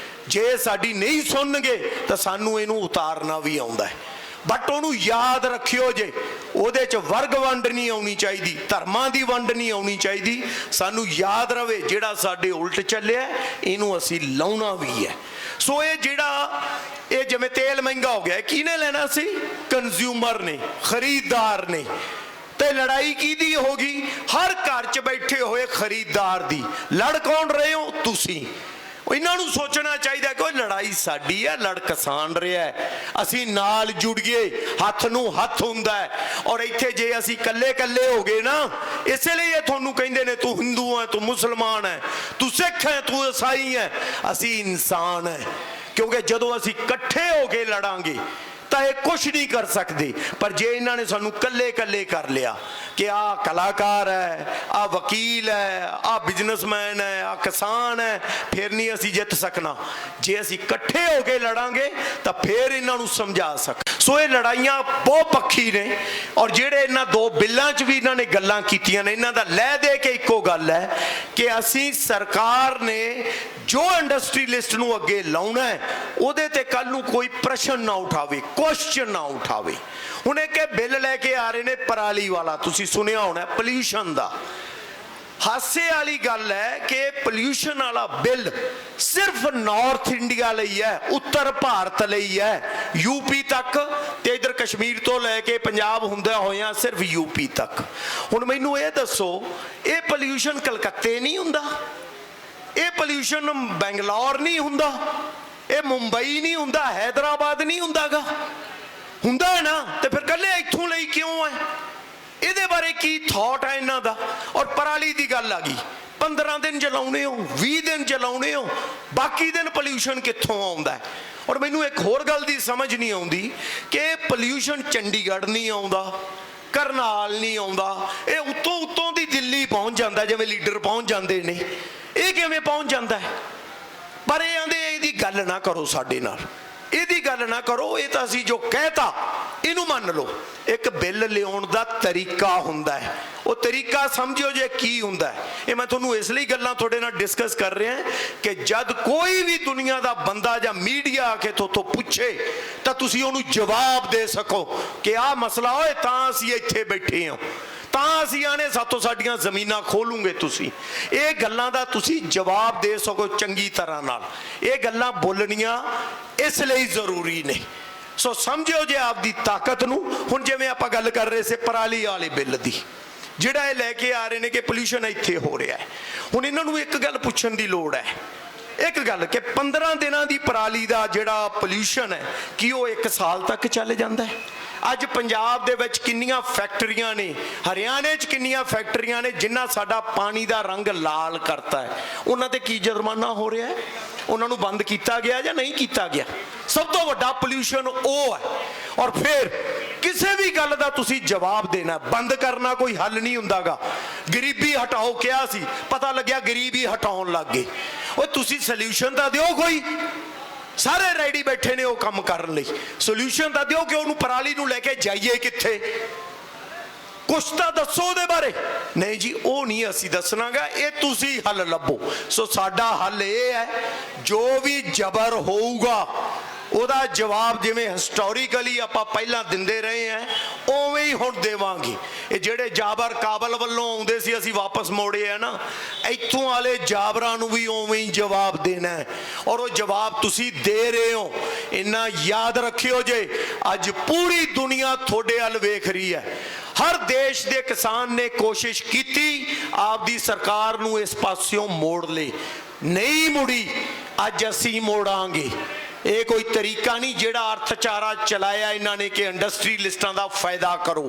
ਜੇ ਸਾਡੀ ਨਹੀਂ ਸੁਣਨਗੇ ਤਾਂ ਸਾਨੂੰ ਇਹਨੂੰ ਉਤਾਰਨਾ ਵੀ ਆਉਂਦਾ ਹੈ। ਬਟ ਉਹਨੂੰ ਯਾਦ ਰੱਖਿਓ ਜੇ ਉਹਦੇ 'ਚ ਵਰਗ ਵੰਡ ਨਹੀਂ ਆਉਣੀ ਚਾਹੀਦੀ, ਧਰਮਾਂ ਦੀ ਵੰਡ ਨਹੀਂ ਆਉਣੀ ਚਾਹੀਦੀ। ਸਾਨੂੰ ਯਾਦ ਰਵੇ ਜਿਹੜਾ ਸਾਡੇ ਉਲਟ ਚੱਲਿਆ ਇਹਨੂੰ ਅਸੀਂ ਲਾਉਣਾ ਵੀ ਹੈ। ਸੋ ਇਹ ਜਿਹੜਾ ਇਹ ਜਿਵੇਂ ਤੇਲ ਮਹਿੰਗਾ ਹੋ ਗਿਆ, ਕਿਹਨੇ ਲੈਣਾ ਸੀ? ਕੰਜ਼ਿਊਮਰ ਨੇ, ਖਰੀਦਦਾਰ ਨੇ। ਤੇ ਲੜਾਈ ਕਿਹਦੀ ਹੋ ਗਈ? ਹਰ ਘਰ 'ਚ ਬੈਠੇ ਹੋਏ ਖਰੀਦਦਾਰ ਦੀ। ਲੜ ਕੌਣ ਰਹੇ ਹੋ? ਤੁਸੀਂ। ਇਹਨਾਂ ਨੂੰ ਸੋਚਣਾ ਚਾਹੀਦਾ ਕਿ ਉਹ ਲੜਾਈ ਸਾਡੀ ਹੈ, ਲੜ ਕਿਸਾਨ ਰਿਹਾ ਹੈ, ਅਸੀਂ ਨਾਲ ਜੁੜ ਗਏ, ਹੱਥ ਨੂੰ ਹੱਥ ਹੁੰਦਾ ਹੈ। ਔਰ ਇੱਥੇ ਜੇ ਅਸੀਂ ਕੱਲੇ ਕੱਲੇ ਹੋ ਗਏ ਨਾ, ਇਸੇ ਲਈ ਇਹ ਤੁਹਾਨੂੰ ਕਹਿੰਦੇ ਨੇ ਤੂੰ ਹਿੰਦੂ ਹੈ, ਤੂੰ ਮੁਸਲਮਾਨ ਹੈ, ਤੂੰ ਸਿੱਖ ਹੈ, ਤੂੰ ਈਸਾਈ ਹੈ। ਅਸੀਂ ਇਨਸਾਨ ਹੈ, ਕਿਉਂਕਿ ਜਦੋਂ ਅਸੀਂ ਇਕੱਠੇ ਹੋ ਕੇ ਲੜਾਂਗੇ ਤਾਂ ਇਹ ਕੁਛ ਨਹੀਂ ਕਰ ਸਕਦੇ। ਪਰ ਜੇ ਇਹਨਾਂ ਨੇ ਸਾਨੂੰ ਕੱਲੇ ਕੱਲੇ ਕਰ ਲਿਆ ਕਿ ਆਹ ਕਲਾਕਾਰ ਹੈ, ਆਹ ਵਕੀਲ ਹੈ, ਆਹ ਬਿਜ਼ਨਸਮੈਨ ਹੈ, ਆਹ ਕਿਸਾਨ ਹੈ, ਫਿਰ ਨਹੀਂ ਅਸੀਂ ਜਿੱਤ ਸਕਣਾ। ਜੇ ਅਸੀਂ ਇਕੱਠੇ ਹੋ ਕੇ ਲੜਾਂਗੇ ਤਾਂ ਫਿਰ ਇਹਨਾਂ ਨੂੰ ਸਮਝਾ ਸਕ। ਸੋ ਇਹ ਲੜਾਈਆਂ ਬਹੁਤ ਪੱਖੀ ਨੇ। ਔਰ ਜਿਹੜੇ ਇਹਨਾਂ ਦੋ ਬਿੱਲਾਂ 'ਚ ਵੀ ਇਹਨਾਂ ਨੇ ਗੱਲਾਂ ਕੀਤੀਆਂ ਨੇ, ਇਹਨਾਂ ਦਾ ਲੈ ਦੇ ਕੇ ਇੱਕੋ ਗੱਲ ਹੈ ਕਿ ਅਸੀਂ ਸਰਕਾਰ ਨੇ ਜੋ ਇੰਡਸਟਰੀਲਿਸਟ ਨੂੰ ਅੱਗੇ ਲਾਉਣਾ ਹੈ ਉਹਦੇ ਤੇ ਕੱਲ ਨੂੰ ਕੋਈ ਪ੍ਰਸ਼ਨ ਨਾ ਉਠਾਵੇ, ਕੁਐਸਚਨ ਨਾ ਉਠਾਵੇ। ਹੁਣ ਇੱਕ ਬਿੱਲ ਲੈ ਕੇ ਆ ਰਹੇ ਨੇ ਪਰਾਲੀ ਵਾਲਾ, ਤੁਸੀਂ ਸੁਣਿਆ ਹੋਣਾ, ਪੋਲਿਊਸ਼ਨ ਦਾ। ਹਾਸੇ ਵਾਲੀ ਗੱਲ ਹੈ ਕਿ ਪੋਲਿਊਸ਼ਨ ਵਾਲਾ ਬਿੱਲ ਸਿਰਫ ਨਾਰਥ ਇੰਡੀਆ ਲਈ ਹੈ, ਉੱਤਰ ਭਾਰਤ ਲਈ ਹੈ, ਯੂਪੀ ਤੱਕ ਤੇ ਇਧਰ ਕਸ਼ਮੀਰ ਤੋਂ ਲੈ ਕੇ ਪੰਜਾਬ ਹੁੰਦਾ ਹੋਇਆ ਸਿਰਫ ਯੂਪੀ ਤੱਕ। ਹੁਣ ਮੈਨੂੰ ਇਹ ਦੱਸੋ, ਇਹ ਪੋਲਿਊਸ਼ਨ ਕਲਕੱਤੇ ਨਹੀਂ ਹੁੰਦਾ? ਇਹ ਪੋਲਿਊਸ਼ਨ ਬੈਂਗਲੌਰ ਨਹੀਂ ਹੁੰਦਾ? ਇਹ ਮੁੰਬਈ ਨਹੀਂ ਹੁੰਦਾ? ਹੈਦਰਾਬਾਦ ਨਹੀਂ ਹੁੰਦਾਗਾ? ਹੁੰਦਾ ਹੈ ਨਾ? ਤੇ ਫਿਰ ਕੱਲੇ ਇੱਥੋਂ ਲਈ ਕਿਉਂ ਹੈ? ਇਹਦੇ ਬਾਰੇ ਕੀ ਥਾਟ ਹੈ ਇਹਨਾਂ ਦਾ? ਔਰ ਪਰਾਲੀ ਦੀ ਗੱਲ ਆ ਗਈ, 15 ਦਿਨ ਚਲਾਉਣੇ ਹੋ, 20 ਦਿਨ ਚਲਾਉਣੇ ਹੋ, ਬਾਕੀ ਦਿਨ ਪੋਲਿਊਸ਼ਨ ਕਿੱਥੋਂ ਆਉਂਦਾ ਹੈ? ਔਰ ਮੈਨੂੰ ਇੱਕ ਹੋਰ ਗੱਲ ਦੀ ਸਮਝ ਨਹੀਂ ਆਉਂਦੀ ਕਿ ਪੋਲਿਊਸ਼ਨ ਚੰਡੀਗੜ੍ਹ ਨਹੀਂ ਆਉਂਦਾ, ਕਰਨਾਲ ਨਹੀਂ ਆਉਂਦਾ, ਇਹ ਉੱਤੋਂ ਉੱਤੋਂ ਦੀ ਦਿੱਲੀ ਪਹੁੰਚ ਜਾਂਦਾ, ਜਿਵੇਂ ਲੀਡਰ ਪਹੁੰਚ ਜਾਂਦੇ ਨੇ। ਇਹ ਕਿਵੇਂ ਪਹੁੰਚ ਜਾਂਦਾ ਹੈ? ਪਰ ਇਹ ਆਂਦੇ ਇਹਦੀ ਗੱਲ ਨਾ ਕਰੋ ਸਾਡੇ ਨਾਲ, ਇਹਦੀ ਗੱਲ ਨਾ ਕਰੋ, ਇਹ ਤਾਂ ਅਸੀਂ ਜੋ ਕਹਿਤਾ ਇਹਨੂੰ ਮੰਨ ਲਓ। ਇੱਕ ਬਿੱਲ ਲਿਆਉਣ ਦਾ ਤਰੀਕਾ ਹੁੰਦਾ ਹੈ, ਉਹ ਤਰੀਕਾ ਸਮਝਿਓ ਜੇ ਕੀ ਹੁੰਦਾ ਹੈ। ਇਹ ਮੈਂ ਤੁਹਾਨੂੰ ਇਸ ਲਈ ਗੱਲਾਂ ਤੁਹਾਡੇ ਨਾਲ ਡਿਸਕਸ ਕਰ ਰਿਹਾ ਕਿ ਜਦ ਕੋਈ ਵੀ ਦੁਨੀਆ ਦਾ ਬੰਦਾ ਜਾਂ ਮੀਡੀਆ ਆ ਕੇ ਤੁਹਾਤੋਂ ਪੁੱਛੇ ਤਾਂ ਤੁਸੀਂ ਉਹਨੂੰ ਜਵਾਬ ਦੇ ਸਕੋ ਕਿ ਆਹ ਮਸਲਾ ਹੋਏ ਤਾਂ ਅਸੀਂ ਇੱਥੇ ਬੈਠੇ ਹਾਂ, ਤਾਂ ਅਸੀਂ ਆਣੇ ਸਾਤੋਂ ਸਾਡੀਆਂ ਜ਼ਮੀਨਾਂ ਖੋਲੂਗੇ। ਤੁਸੀਂ ਇਹ ਗੱਲਾਂ ਦਾ ਤੁਸੀਂ ਜਵਾਬ ਦੇ ਸਕੋ ਚੰਗੀ ਤਰ੍ਹਾਂ ਨਾਲ। ਇਹ ਗੱਲਾਂ ਬੋਲਣੀਆਂ ਇਸ ਲਈ ਜ਼ਰੂਰੀ ਨੇ। ਸੋ ਸਮਝਿਓ ਜੇ ਆਪਦੀ ਤਾਕਤ ਨੂੰ। ਹੁਣ ਜਿਵੇਂ ਆਪਾਂ ਗੱਲ ਕਰ ਰਹੇ ਸੀ ਪਰਾਲੀ ਵਾਲੇ ਬਿੱਲ ਦੀ, ਜਿਹੜਾ ਇਹ ਲੈ ਕੇ ਆ ਰਹੇ ਨੇ ਕਿ ਪੋਲਿਊਸ਼ਨ ਇੱਥੇ ਹੋ ਰਿਹਾ ਹੈ। ਹੁਣ ਇਹਨਾਂ ਨੂੰ ਇੱਕ ਗੱਲ ਪੁੱਛਣ ਦੀ ਲੋੜ ਹੈ, ਇੱਕ ਗੱਲ ਕਿ 15 ਦਿਨਾਂ ਦੀ ਪਰਾਲੀ ਦਾ ਜਿਹੜਾ ਪੋਲਿਊਸ਼ਨ ਹੈ ਕੀ ਉਹ 1 ਸਾਲ ਤੱਕ ਚੱਲ ਜਾਂਦਾ ਹੈ? ਅੱਜ ਪੰਜਾਬ ਦੇ ਵਿੱਚ ਕਿੰਨੀਆਂ ਫੈਕਟਰੀਆਂ ਨੇ, ਹਰਿਆਣੇ 'ਚ ਕਿੰਨੀਆਂ ਫੈਕਟਰੀਆਂ ਨੇ ਜਿਨ੍ਹਾਂ ਸਾਡਾ ਪਾਣੀ ਦਾ ਰੰਗ ਲਾਲ ਕਰਤਾ ਹੈ? ਉਹਨਾਂ ਤੇ ਕੀ ਜੁਰਮਾਨਾ ਹੋ ਰਿਹਾ ਹੈ? ਉਹਨਾਂ ਨੂੰ ਬੰਦ ਕੀਤਾ ਗਿਆ ਜਾਂ ਨਹੀਂ ਕੀਤਾ ਗਿਆ? ਸਭ ਤੋਂ ਵੱਡਾ ਪੋਲਿਊਸ਼ਨ ਉਹ ਹੈ। ਔਰ ਫਿਰ ਕਿਸੇ ਵੀ ਗੱਲ ਦਾ ਤੁਸੀਂ ਜਵਾਬ ਦੇਣਾ, ਬੰਦ ਕਰਨਾ ਕੋਈ ਹੱਲ ਨਹੀਂ ਹੁੰਦਾਗਾ। ਗਰੀਬੀ ਹਟਾਓ ਕਿਹਾ ਸੀ, ਪਤਾ ਲੱਗਿਆ ਗਰੀਬੀ ਹਟਾਉਣ ਲੱਗ ਗਏ। ਓਏ ਤੁਸੀਂ ਸੋਲੂਸ਼ਨ ਤਾਂ ਦਿਓ ਕੋਈ। ਸਾਰੇ ਰੈਡੀ ਬੈਠੇ ਨੇ ਉਹ ਕੰਮ ਕਰਨ ਲਈ, ਸੋਲੂਸ਼ਨ ਤਾਂ ਦਿਓ ਕਿ ਉਹਨੂੰ ਪਰਾਲੀ ਨੂੰ ਲੈ ਕੇ ਜਾਈਏ ਕਿੱਥੇ? ਕੁਛ ਤਾਂ ਦੱਸੋ ਉਹਦੇ ਬਾਰੇ। ਨਹੀਂ ਜੀ, ਉਹ ਨਹੀਂ ਅਸੀਂ ਦੱਸਣਾਗਾ, ਇਹ ਤੁਸੀਂ ਹੱਲ ਲੱਭੋ। ਸੋ ਸਾਡਾ ਹੱਲ ਇਹ ਹੈ, ਜੋ ਵੀ ਜ਼ਬਰ ਹੋਊਗਾ ਉਹਦਾ ਜਵਾਬ ਜਿਵੇਂ ਹਿਸਟੋਰੀਕਲੀ ਆਪਾਂ ਪਹਿਲਾਂ ਦਿੰਦੇ ਰਹੇ ਹਾਂ ਉਵੇਂ ਹੀ ਹੁਣ ਦੇਵਾਂਗੇ। ਇਹ ਜਿਹੜੇ ਜਾਬਰ ਕਾਬਲ ਵੱਲੋਂ ਆਉਂਦੇ ਸੀ ਅਸੀਂ ਵਾਪਸ ਮੋੜੇ ਆ ਨਾ, ਇੱਥੋਂ ਵਾਲੇ ਜਾਬਰਾਂ ਨੂੰ ਵੀ ਉਵੇਂ ਹੀ ਜਵਾਬ ਦੇਣਾ ਹੈ। ਔਰ ਉਹ ਜਵਾਬ ਤੁਸੀਂ ਦੇ ਰਹੇ ਹੋ। ਇੰਨਾ ਯਾਦ ਰੱਖਿਓ ਜੇ ਅੱਜ ਪੂਰੀ ਦੁਨੀਆ ਤੁਹਾਡੇ ਵੱਲ ਵੇਖ ਰਹੀ ਹੈ। ਹਰ ਦੇਸ਼ ਦੇ ਕਿਸਾਨ ਨੇ ਕੋਸ਼ਿਸ਼ ਕੀਤੀ ਆਪਦੀ ਸਰਕਾਰ ਨੂੰ ਇਸ ਪਾਸਿਓਂ ਮੋੜ ਲਈ, ਨਹੀਂ ਮੁੜੀ। ਅੱਜ ਅਸੀਂ ਮੋੜਾਂਗੇ। ਇਹ ਕੋਈ ਤਰੀਕਾ ਨਹੀਂ ਜਿਹੜਾ ਅਰਥਚਾਰਾ ਚਲਾਇਆ ਇਹਨਾਂ ਨੇ ਕਿ ਇੰਡਸਟਰੀਲਿਸਟਾਂ ਦਾ ਫਾਇਦਾ ਕਰੋ।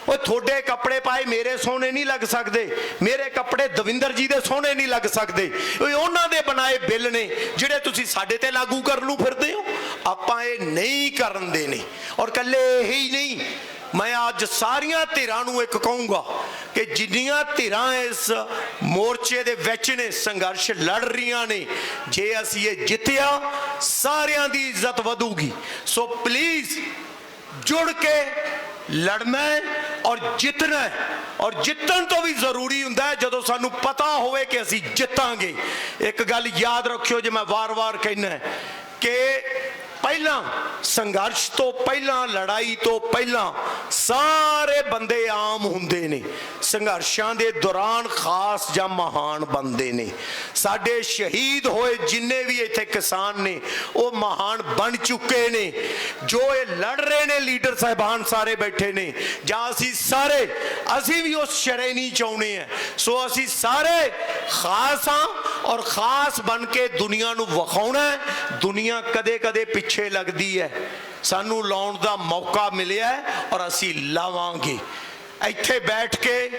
ਉਹ ਤੁਹਾਡੇ ਕੱਪੜੇ ਪਾਏ ਮੇਰੇ ਸੋਹਣੇ ਨਹੀਂ ਲੱਗ ਸਕਦੇ, ਮੇਰੇ ਕੱਪੜੇ ਦਵਿੰਦਰ ਜੀ ਦੇ ਸੋਹਣੇ ਨਹੀਂ ਲੱਗ ਸਕਦੇ। ਇਹ ਉਹਨਾਂ ਦੇ ਬਣਾਏ ਬਿੱਲ ਨੇ ਜਿਹੜੇ ਤੁਸੀਂ ਸਾਡੇ ਤੇ ਲਾਗੂ ਕਰਨ ਨੂੰ ਫਿਰਦੇ ਹੋ। ਆਪਾਂ ਇਹ ਨਹੀਂ ਕਰਨ ਦੇਣੇ। ਔਰ ਇਕੱਲੇ ਇਹੀ ਨਹੀਂ, ਮੈਂ ਅੱਜ ਸਾਰੀਆਂ ਧਿਰਾਂ ਨੂੰ ਇੱਕ ਕਹੂੰਗਾ ਕਿ ਜਿੰਨੀਆਂ ਧਿਰਾਂ ਇਸ ਮੋਰਚੇ ਦੇ ਵਿੱਚ ਨੇ, ਸੰਘਰਸ਼ ਲੜ ਰਹੀਆਂ ਨੇ, ਜੇ ਅਸੀਂ ਇਹ ਜਿੱਤਿਆ ਸਾਰਿਆਂ ਦੀ ਇੱਜ਼ਤ ਵਧੂਗੀ। ਸੋ ਪਲੀਜ਼ ਜੁੜ ਕੇ ਲੜਨਾ ਔਰ ਜਿੱਤਣਾ। ਔਰ ਜਿੱਤਣ ਤੋਂ ਵੀ ਜ਼ਰੂਰੀ ਹੁੰਦਾ ਹੈ ਜਦੋਂ ਸਾਨੂੰ ਪਤਾ ਹੋਵੇ ਕਿ ਅਸੀਂ ਜਿੱਤਾਂਗੇ। ਇੱਕ ਗੱਲ ਯਾਦ ਰੱਖਿਓ, ਜੇ ਮੈਂ ਵਾਰ-ਵਾਰ ਕਹਿਣਾ ਕਿ ਪਹਿਲਾਂ ਸੰਘਰਸ਼ ਤੋਂ ਪਹਿਲਾਂ, ਲੜਾਈ ਤੋਂ ਪਹਿਲਾਂ ਸਾਰੇ ਬੰਦੇ ਆਮ ਹੁੰਦੇ ਨੇ, ਸੰਘਰਸ਼ਾਂ ਦੇ ਦੌਰਾਨ ਖਾਸ ਜਾਂ ਮਹਾਨ ਬਣਦੇ ਨੇ। ਸਾਡੇ ਸ਼ਹੀਦ ਹੋਏ ਜਿੰਨੇ ਵੀ ਇੱਥੇ ਕਿਸਾਨ ਨੇ ਉਹ ਮਹਾਨ ਬਣ ਚੁੱਕੇ ਨੇ। ਜੋ ਇਹ ਲੜ ਰਹੇ ਨੇ ਲੀਡਰ ਸਾਹਿਬਾਨ ਸਾਰੇ ਬੈਠੇ ਨੇ, ਜਾਂ ਅਸੀਂ ਸਾਰੇ, ਅਸੀਂ ਵੀ ਉਸ ਸ਼੍ਰੇਣੀ ਚਾਹੁੰਦੇ ਹਾਂ। ਸੋ ਅਸੀਂ ਸਾਰੇ ਖਾਸ ਹਾਂ ਔਰ ਖਾਸ ਬਣ ਕੇ ਦੁਨੀਆ ਨੂੰ ਵਿਖਾਉਣਾ। ਦੁਨੀਆ ਕਦੇ ਕਦੇ ਪਿੱਛੇ ਲੱਗਦੀ ਹੈ, ਸਾਨੂੰ ਲਾਉਣ ਦਾ ਮੌਕਾ ਮਿਲਿਆ ਔਰ ਅਸੀਂ ਲਾਵਾਂਗੇ। ਇੱਥੇ ਬੈਠ ਕੇ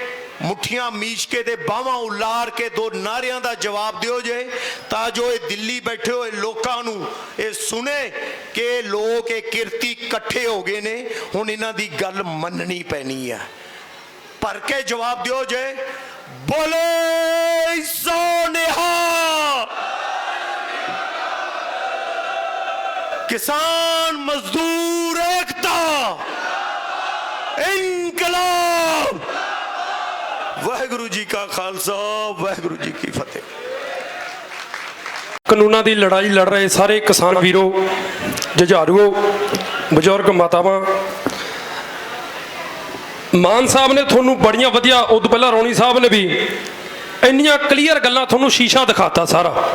ਮੁੱਠੀਆਂ ਮੀਚ ਕੇ ਤੇ ਬਾਹਾਂ ਉਲਾਰ ਕੇ ਦੋ ਨਾਰਿਆਂ ਦਾ ਜਵਾਬ ਦਿਓ ਜੇ, ਤਾਂ ਜੋ ਇਹ ਦਿੱਲੀ ਬੈਠੇ ਹੋਏ ਲੋਕਾਂ ਨੂੰ ਇਹ ਸੁਣੇ ਕਿ ਲੋਕ ਇਹ ਕਿਰਤੀ ਇਕੱਠੇ ਹੋ ਗਏ ਨੇ, ਹੁਣ ਇਹਨਾਂ ਦੀ ਗੱਲ ਮੰਨਣੀ ਪੈਣੀ ਹੈ। ਭਰ ਕੇ ਜਵਾਬ ਦਿਓ ਜੇ, ਬੋਲੇ ਸੋ ਨਿਹਾਲ। किसान मजदूर एकता, इनकलाब। वाहिगुरु जी का खालसा, वाहिगुरु जी की फतेह। ਕਾਨੂੰਨਾਂ ਦੀ ਲੜਾਈ ਲੜ ਰਹੇ ਸਾਰੇ ਕਿਸਾਨ ਵੀਰੋ, ਜੁਝਾਰੂਓ, ਬਜ਼ੁਰਗ ਮਾਤਾਵਾਂ, ਮਾਨ ਸਾਹਿਬ ਨੇ ਤੁਹਾਨੂੰ ਬੜੀਆਂ ਵਧੀਆ, ਉਦੋਂ ਪਹਿਲਾਂ ਰੌਣੀ ਸਾਹਿਬ ਨੇ ਵੀ ਇੰਨੀਆਂ ਕਲੀਅਰ ਗੱਲਾਂ ਤੁਹਾਨੂੰ ਸ਼ੀਸ਼ਾ ਦਿਖਾਤਾ ਸਾਰਾ।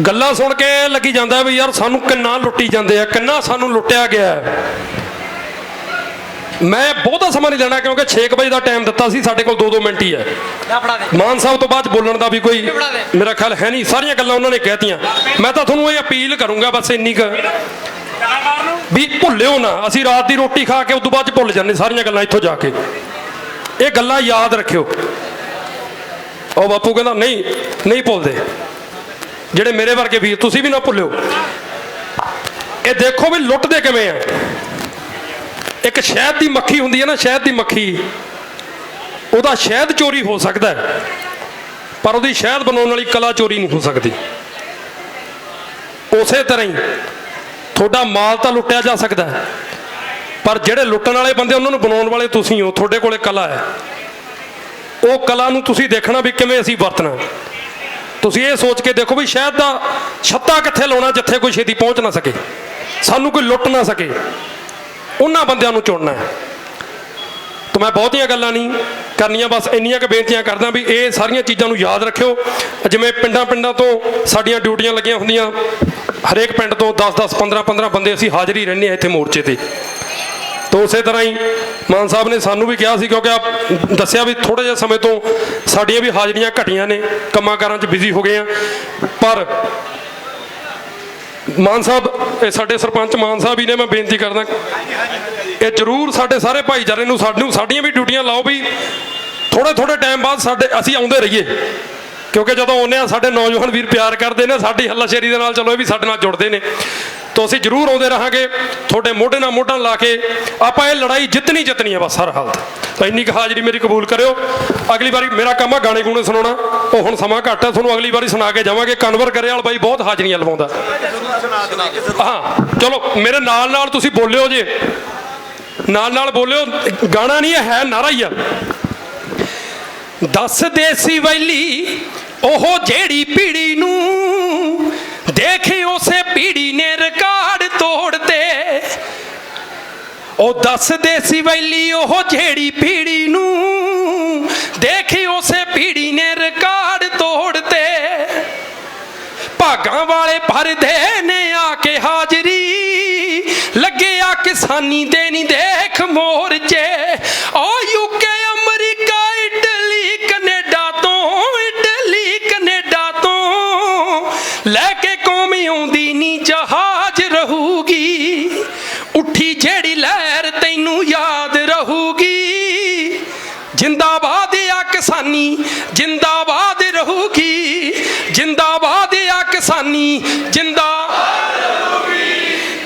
ਗੱਲਾਂ ਸੁਣ ਕੇ ਲੱਗੀ ਜਾਂਦਾ ਵੀ ਯਾਰ ਸਾਨੂੰ ਕਿੰਨਾ ਲੁੱਟੀ ਜਾਂਦੇ ਆ, ਕਿੰਨਾ ਸਾਨੂੰ ਲੁੱਟਿਆ ਗਿਆ। ਮੈਂ ਬਹੁਤਾ ਸਮਾਂ ਨਹੀਂ ਲੈਣਾ ਕਿਉਂਕਿ 6 ਵਜੇ ਦਾ ਟਾਈਮ ਦਿੱਤਾ ਸੀ, ਸਾਡੇ ਕੋਲ 2-2 ਮਿੰਟ ਹੀ ਹੈ। ਮਾਨ ਸਾਹਿਬ ਤੋਂ ਬਾਅਦ ਬੋਲਣ ਦਾ ਵੀ ਕੋਈ ਮੇਰਾ ਖਿਆਲ ਹੈ ਨਹੀਂ, ਸਾਰੀਆਂ ਗੱਲਾਂ ਉਹਨਾਂ ਨੇ ਕਹਿਤੀਆਂ। ਮੈਂ ਤਾਂ ਤੁਹਾਨੂੰ ਇਹ ਅਪੀਲ ਕਰੂੰਗਾ ਬਸ ਇੰਨੀ ਕੁ ਵੀ ਭੁੱਲਿਓ ਨਾ। ਅਸੀਂ ਰਾਤ ਦੀ ਰੋਟੀ ਖਾ ਕੇ ਉਦੋਂ ਬਾਅਦ ਭੁੱਲ ਜਾਂਦੇ ਸਾਰੀਆਂ ਗੱਲਾਂ ਇੱਥੋਂ ਜਾ ਕੇ। ਇਹ ਗੱਲਾਂ ਯਾਦ ਰੱਖਿਓ। ਉਹ ਬਾਪੂ ਕਹਿੰਦਾ ਨਹੀਂ ਭੁੱਲਦੇ, ਜਿਹੜੇ ਮੇਰੇ ਵਰਗੇ ਵੀਰ, ਤੁਸੀਂ ਵੀ ਨਾ ਭੁੱਲਿਓ। ਇਹ ਦੇਖੋ ਵੀ ਲੁੱਟਦੇ ਕਿਵੇਂ ਆ। ਇੱਕ ਸ਼ਹਿਦ ਦੀ ਮੱਖੀ ਹੁੰਦੀ ਹੈ ਨਾ, ਸ਼ਹਿਦ ਦੀ ਮੱਖੀ, ਉਹਦਾ ਸ਼ਹਿਦ ਚੋਰੀ ਹੋ ਸਕਦਾ ਪਰ ਉਹਦੀ ਸ਼ਹਿਦ ਬਣਾਉਣ ਵਾਲੀ ਕਲਾ ਚੋਰੀ ਨਹੀਂ ਹੋ ਸਕਦੀ। ਉਸੇ ਤਰ੍ਹਾਂ ਹੀ ਤੁਹਾਡਾ ਮਾਲ ਤਾਂ ਲੁੱਟਿਆ ਜਾ ਸਕਦਾ ਪਰ ਜਿਹੜੇ ਲੁੱਟਣ ਵਾਲੇ ਬੰਦੇ ਉਹਨਾਂ ਨੂੰ ਬਣਾਉਣ ਵਾਲੇ ਤੁਸੀਂ ਹੋ। ਤੁਹਾਡੇ ਕੋਲੇ ਕਲਾ ਹੈ, ਉਹ ਕਲਾ ਨੂੰ ਤੁਸੀਂ ਦੇਖਣਾ ਵੀ ਕਿਵੇਂ ਅਸੀਂ ਵਰਤਣਾ। ਤੁਸੀਂ ਇਹ ਸੋਚ ਕੇ ਦੇਖੋ ਵੀ ਸ਼ਹਿਦ ਦਾ ਛੱਤਾ ਕਿੱਥੇ ਲਾਉਣਾ ਜਿੱਥੇ ਕੋਈ ਛੇਤੀ ਪਹੁੰਚ ਨਾ ਸਕੇ, ਸਾਨੂੰ ਕੋਈ ਲੁੱਟ ਨਾ ਸਕੇ, ਉਹਨਾਂ ਬੰਦਿਆਂ ਨੂੰ ਚੁਣਨਾ ਹੈ। ਤਾਂ ਮੈਂ ਬਹੁਤੀਆਂ ਗੱਲਾਂ ਨਹੀਂ ਕਰਨੀਆਂ, ਬਸ ਇੰਨੀਆਂ ਕੁ ਬੇਨਤੀਆਂ ਕਰਦਾ ਵੀ ਇਹ ਸਾਰੀਆਂ ਚੀਜ਼ਾਂ ਨੂੰ ਯਾਦ ਰੱਖਿਓ। ਜਿਵੇਂ ਪਿੰਡਾਂ ਤੋਂ ਸਾਡੀਆਂ ਡਿਊਟੀਆਂ ਲੱਗੀਆਂ ਹੁੰਦੀਆਂ, ਹਰੇਕ ਪਿੰਡ ਤੋਂ 10-10, 15-15 ਬੰਦੇ ਅਸੀਂ ਹਾਜ਼ਰ ਹੀ ਰਹਿੰਦੇ ਹਾਂ ਇੱਥੇ ਮੋਰਚੇ ਤੇ। ਤਾਂ ਉਸੇ ਤਰ੍ਹਾਂ ਹੀ ਮਾਨ ਸਾਹਿਬ ਨੇ ਸਾਨੂੰ ਵੀ ਕਿਹਾ ਸੀ, ਕਿਉਂਕਿ ਦੱਸਿਆ ਵੀ ਥੋੜ੍ਹੇ ਜਿਹੇ ਸਮੇਂ ਤੋਂ ਸਾਡੀਆਂ ਵੀ ਹਾਜ਼ਰੀਆਂ ਘਟੀਆਂ ਨੇ, ਕੰਮਾਂ ਕਾਰਾਂ 'ਚ ਬਿਜ਼ੀ ਹੋ ਗਏ ਆ। ਪਰ ਮਾਨ ਸਾਹਿਬ, ਇਹ ਸਾਡੇ ਸਰਪੰਚ ਮਾਨ ਸਾਹਿਬ ਹੀ ਨੇ, ਮੈਂ ਬੇਨਤੀ ਕਰਦਾ ਇਹ ਜ਼ਰੂਰ ਸਾਡੇ ਸਾਰੇ ਭਾਈਚਾਰੇ ਨੂੰ ਸਾਡੀਆਂ ਵੀ ਡਿਊਟੀਆਂ ਲਾਓ ਵੀ ਥੋੜ੍ਹੇ ਟਾਈਮ ਬਾਅਦ ਅਸੀਂ ਆਉਂਦੇ ਰਹੀਏ। ਕਿਉਂਕਿ ਜਦੋਂ ਆਉਂਦੇ ਆ ਸਾਡੇ ਨੌਜਵਾਨ ਵੀਰ ਪਿਆਰ ਕਰਦੇ ਨੇ ਸਾਡੀ ਹੱਲਾਸ਼ੇਰੀ ਦੇ ਨਾਲ, ਚਲੋ ਇਹ ਵੀ ਸਾਡੇ ਨਾਲ ਜੁੜਦੇ ਨੇ। ਤਾਂ ਅਸੀਂ ਜ਼ਰੂਰ ਆਉਂਦੇ ਰਹਾਂਗੇ, ਤੁਹਾਡੇ ਮੋਢੇ ਨਾਲ ਮੋਢਾ ਲਾ ਕੇ ਆਪਾਂ ਇਹ ਲੜਾਈ ਜਿੱਤਣੀ ਹੈ ਬਸ ਹਰ ਹਾਲਤ। ਤਾਂ ਇੰਨੀ ਕੁ ਹਾਜ਼ਰੀ ਮੇਰੀ ਕਬੂਲ ਕਰਿਓ। ਅਗਲੀ ਵਾਰੀ ਮੇਰਾ ਕੰਮ ਆ ਗਾਣੇ ਗੂਣੇ ਸੁਣਾਉਣਾ, ਉਹ ਹੁਣ ਸਮਾਂ ਘੱਟ ਹੈ, ਤੁਹਾਨੂੰ ਅਗਲੀ ਵਾਰੀ ਸੁਣਾ ਕੇ ਜਾਵਾਂਗੇ। ਕਨਵਰ ਕਰੇਵਾਲ ਬਾਈ ਬਹੁਤ ਹਾਜ਼ਰੀਆਂ ਲਵਾਉਂਦਾ। ਹਾਂ ਚਲੋ ਮੇਰੇ ਨਾਲ ਤੁਸੀਂ ਬੋਲਿਓ ਜੇ, ਨਾਲ ਬੋਲਿਓ। ਗਾਣਾ ਨਹੀਂ ਹੈ ਨਾਰਾ ਹੀ ਆ। ਦੱਸ ਦੇਸੀ ਵੈਲੀ ਉਹ ਜਿਹੜੀ ਪੀੜੀ ਨੂੰ ਦੇਖੇ ਉਸੇ ਪੀੜੀ ਨੇ ਰਿਕਾਰਡ ਤੋੜਦੇ। ਉਹ ਦੱਸ ਦੇਸੀ ਵੈਲੀ ਉਹ ਜਿਹੜੀ ਪੀੜੀ ਨੂੰ ਦੇਖੇ ਉਸੇ ਪੀੜੀ ਨੇ ਰਿਕਾਰਡ ਤੋੜਦੇ। ਭਾਗਾਂ ਵਾਲੇ ਭਰਦੇ ਨੇ ਆ ਕੇ ਹਾਜ਼ਰੀ, ਲੱਗਿਆ ਕਿਸਾਨੀ ਦੇ ਨਹੀਂ ਦੇਖ ਮੋਰਚੇ। ਉਹ ਯੂਕੇ ਅਮਰੀਕਾ ਇਟਲੀ ਕੈਨੇਡਾ ਤੋਂ ਲੈ ਕੇ ਕੌਮ ਆਉਂਦੀ ਨੀ ਜਹਾਜ਼ ਰਹੂਗੀ। ਉੱਠੀ ਜਿਹੜੀ ਲਹਿਰ ਤੈਨੂੰ ਯਾਦ ਰਹੂਗੀ। ਜਿੰਦਾਬਾਦ ਆ ਕਿਸਾਨੀ, ਜਿੰਦਾਬਾਦ ਰਹੂਗੀ। ਜਿੰਦਾਬਾਦ ਆ ਕਿਸਾਨੀ,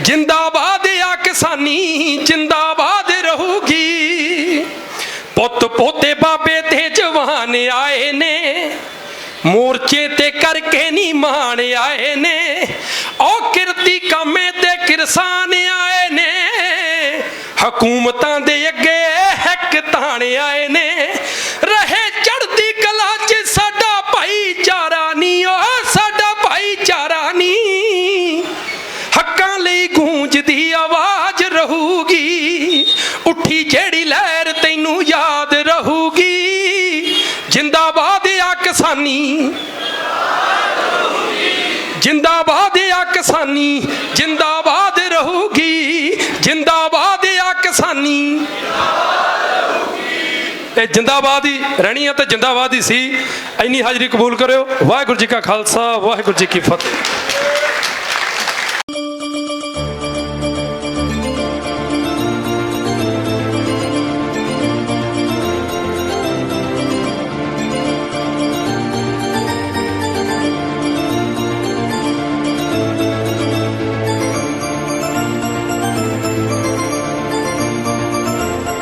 ਜਿੰਦਾਬਾਦ ਆ ਕਿਸਾਨੀ, ਜਿੰਦਾਬਾਦ ਰਹੂਗੀ। ਪੁੱਤ ਪੋਤੇ ਬਾਬੇ ਤੇ ਜਵਾਨ ਆਏ ਨੇ, ਮੋਰਚੇ ਤੇ ਕਰਕੇ ਨੀ ਮਾਣ ਆਏ ਨੇ। ਉਹ ਕਿਰਤੀ ਕਾਮੇ ਤੇ ਕਿਰਸਾਨ ਆਏ ਨੇ, ਹਕੂਮਤਾਂ ਦੇ ਅੱਗੇ ਹੱਕ ਤਾਣ ਆਏ ਨੇ। ਰਹੇ ਚੜ੍ਹਦੀ ਕਲਾ 'ਚ ਸਾਡਾ ਭਾਈਚਾਰਾ ਨੀ, ਉਹ ਸਾਡਾ ਭਾਈਚਾਰਾ ਨੀ। ਉੱਠੀ ਜਿਹੜੀ ਲਹਿਰ ਤੈਨੂੰ ਯਾਦ ਰਹੂਗੀ, ਜਿੰਦਾਬਾਦ ਆ ਕਿਸਾਨੀ, ਜਿੰਦਾਬਾਦ ਆ ਕਿਸਾਨੀ, ਜਿੰਦਾਬਾਦ ਰਹੂਗੀ, ਜਿੰਦਾਬਾਦ ਆ ਕਿਸਾਨੀ। ਇਹ ਜਿੰਦਾਬਾਦ ਹੀ ਰਹਿਣੀ ਆ ਤੇ ਜਿੰਦਾਬਾਦ ਹੀ ਸੀ। ਇੰਨੀ ਹਾਜ਼ਰੀ ਕਬੂਲ ਕਰਿਓ। ਵਾਹਿਗੁਰੂ ਜੀ ਕਾ ਖਾਲਸਾ, ਵਾਹਿਗੁਰੂ ਜੀ ਕੀ ਫਤਿਹ।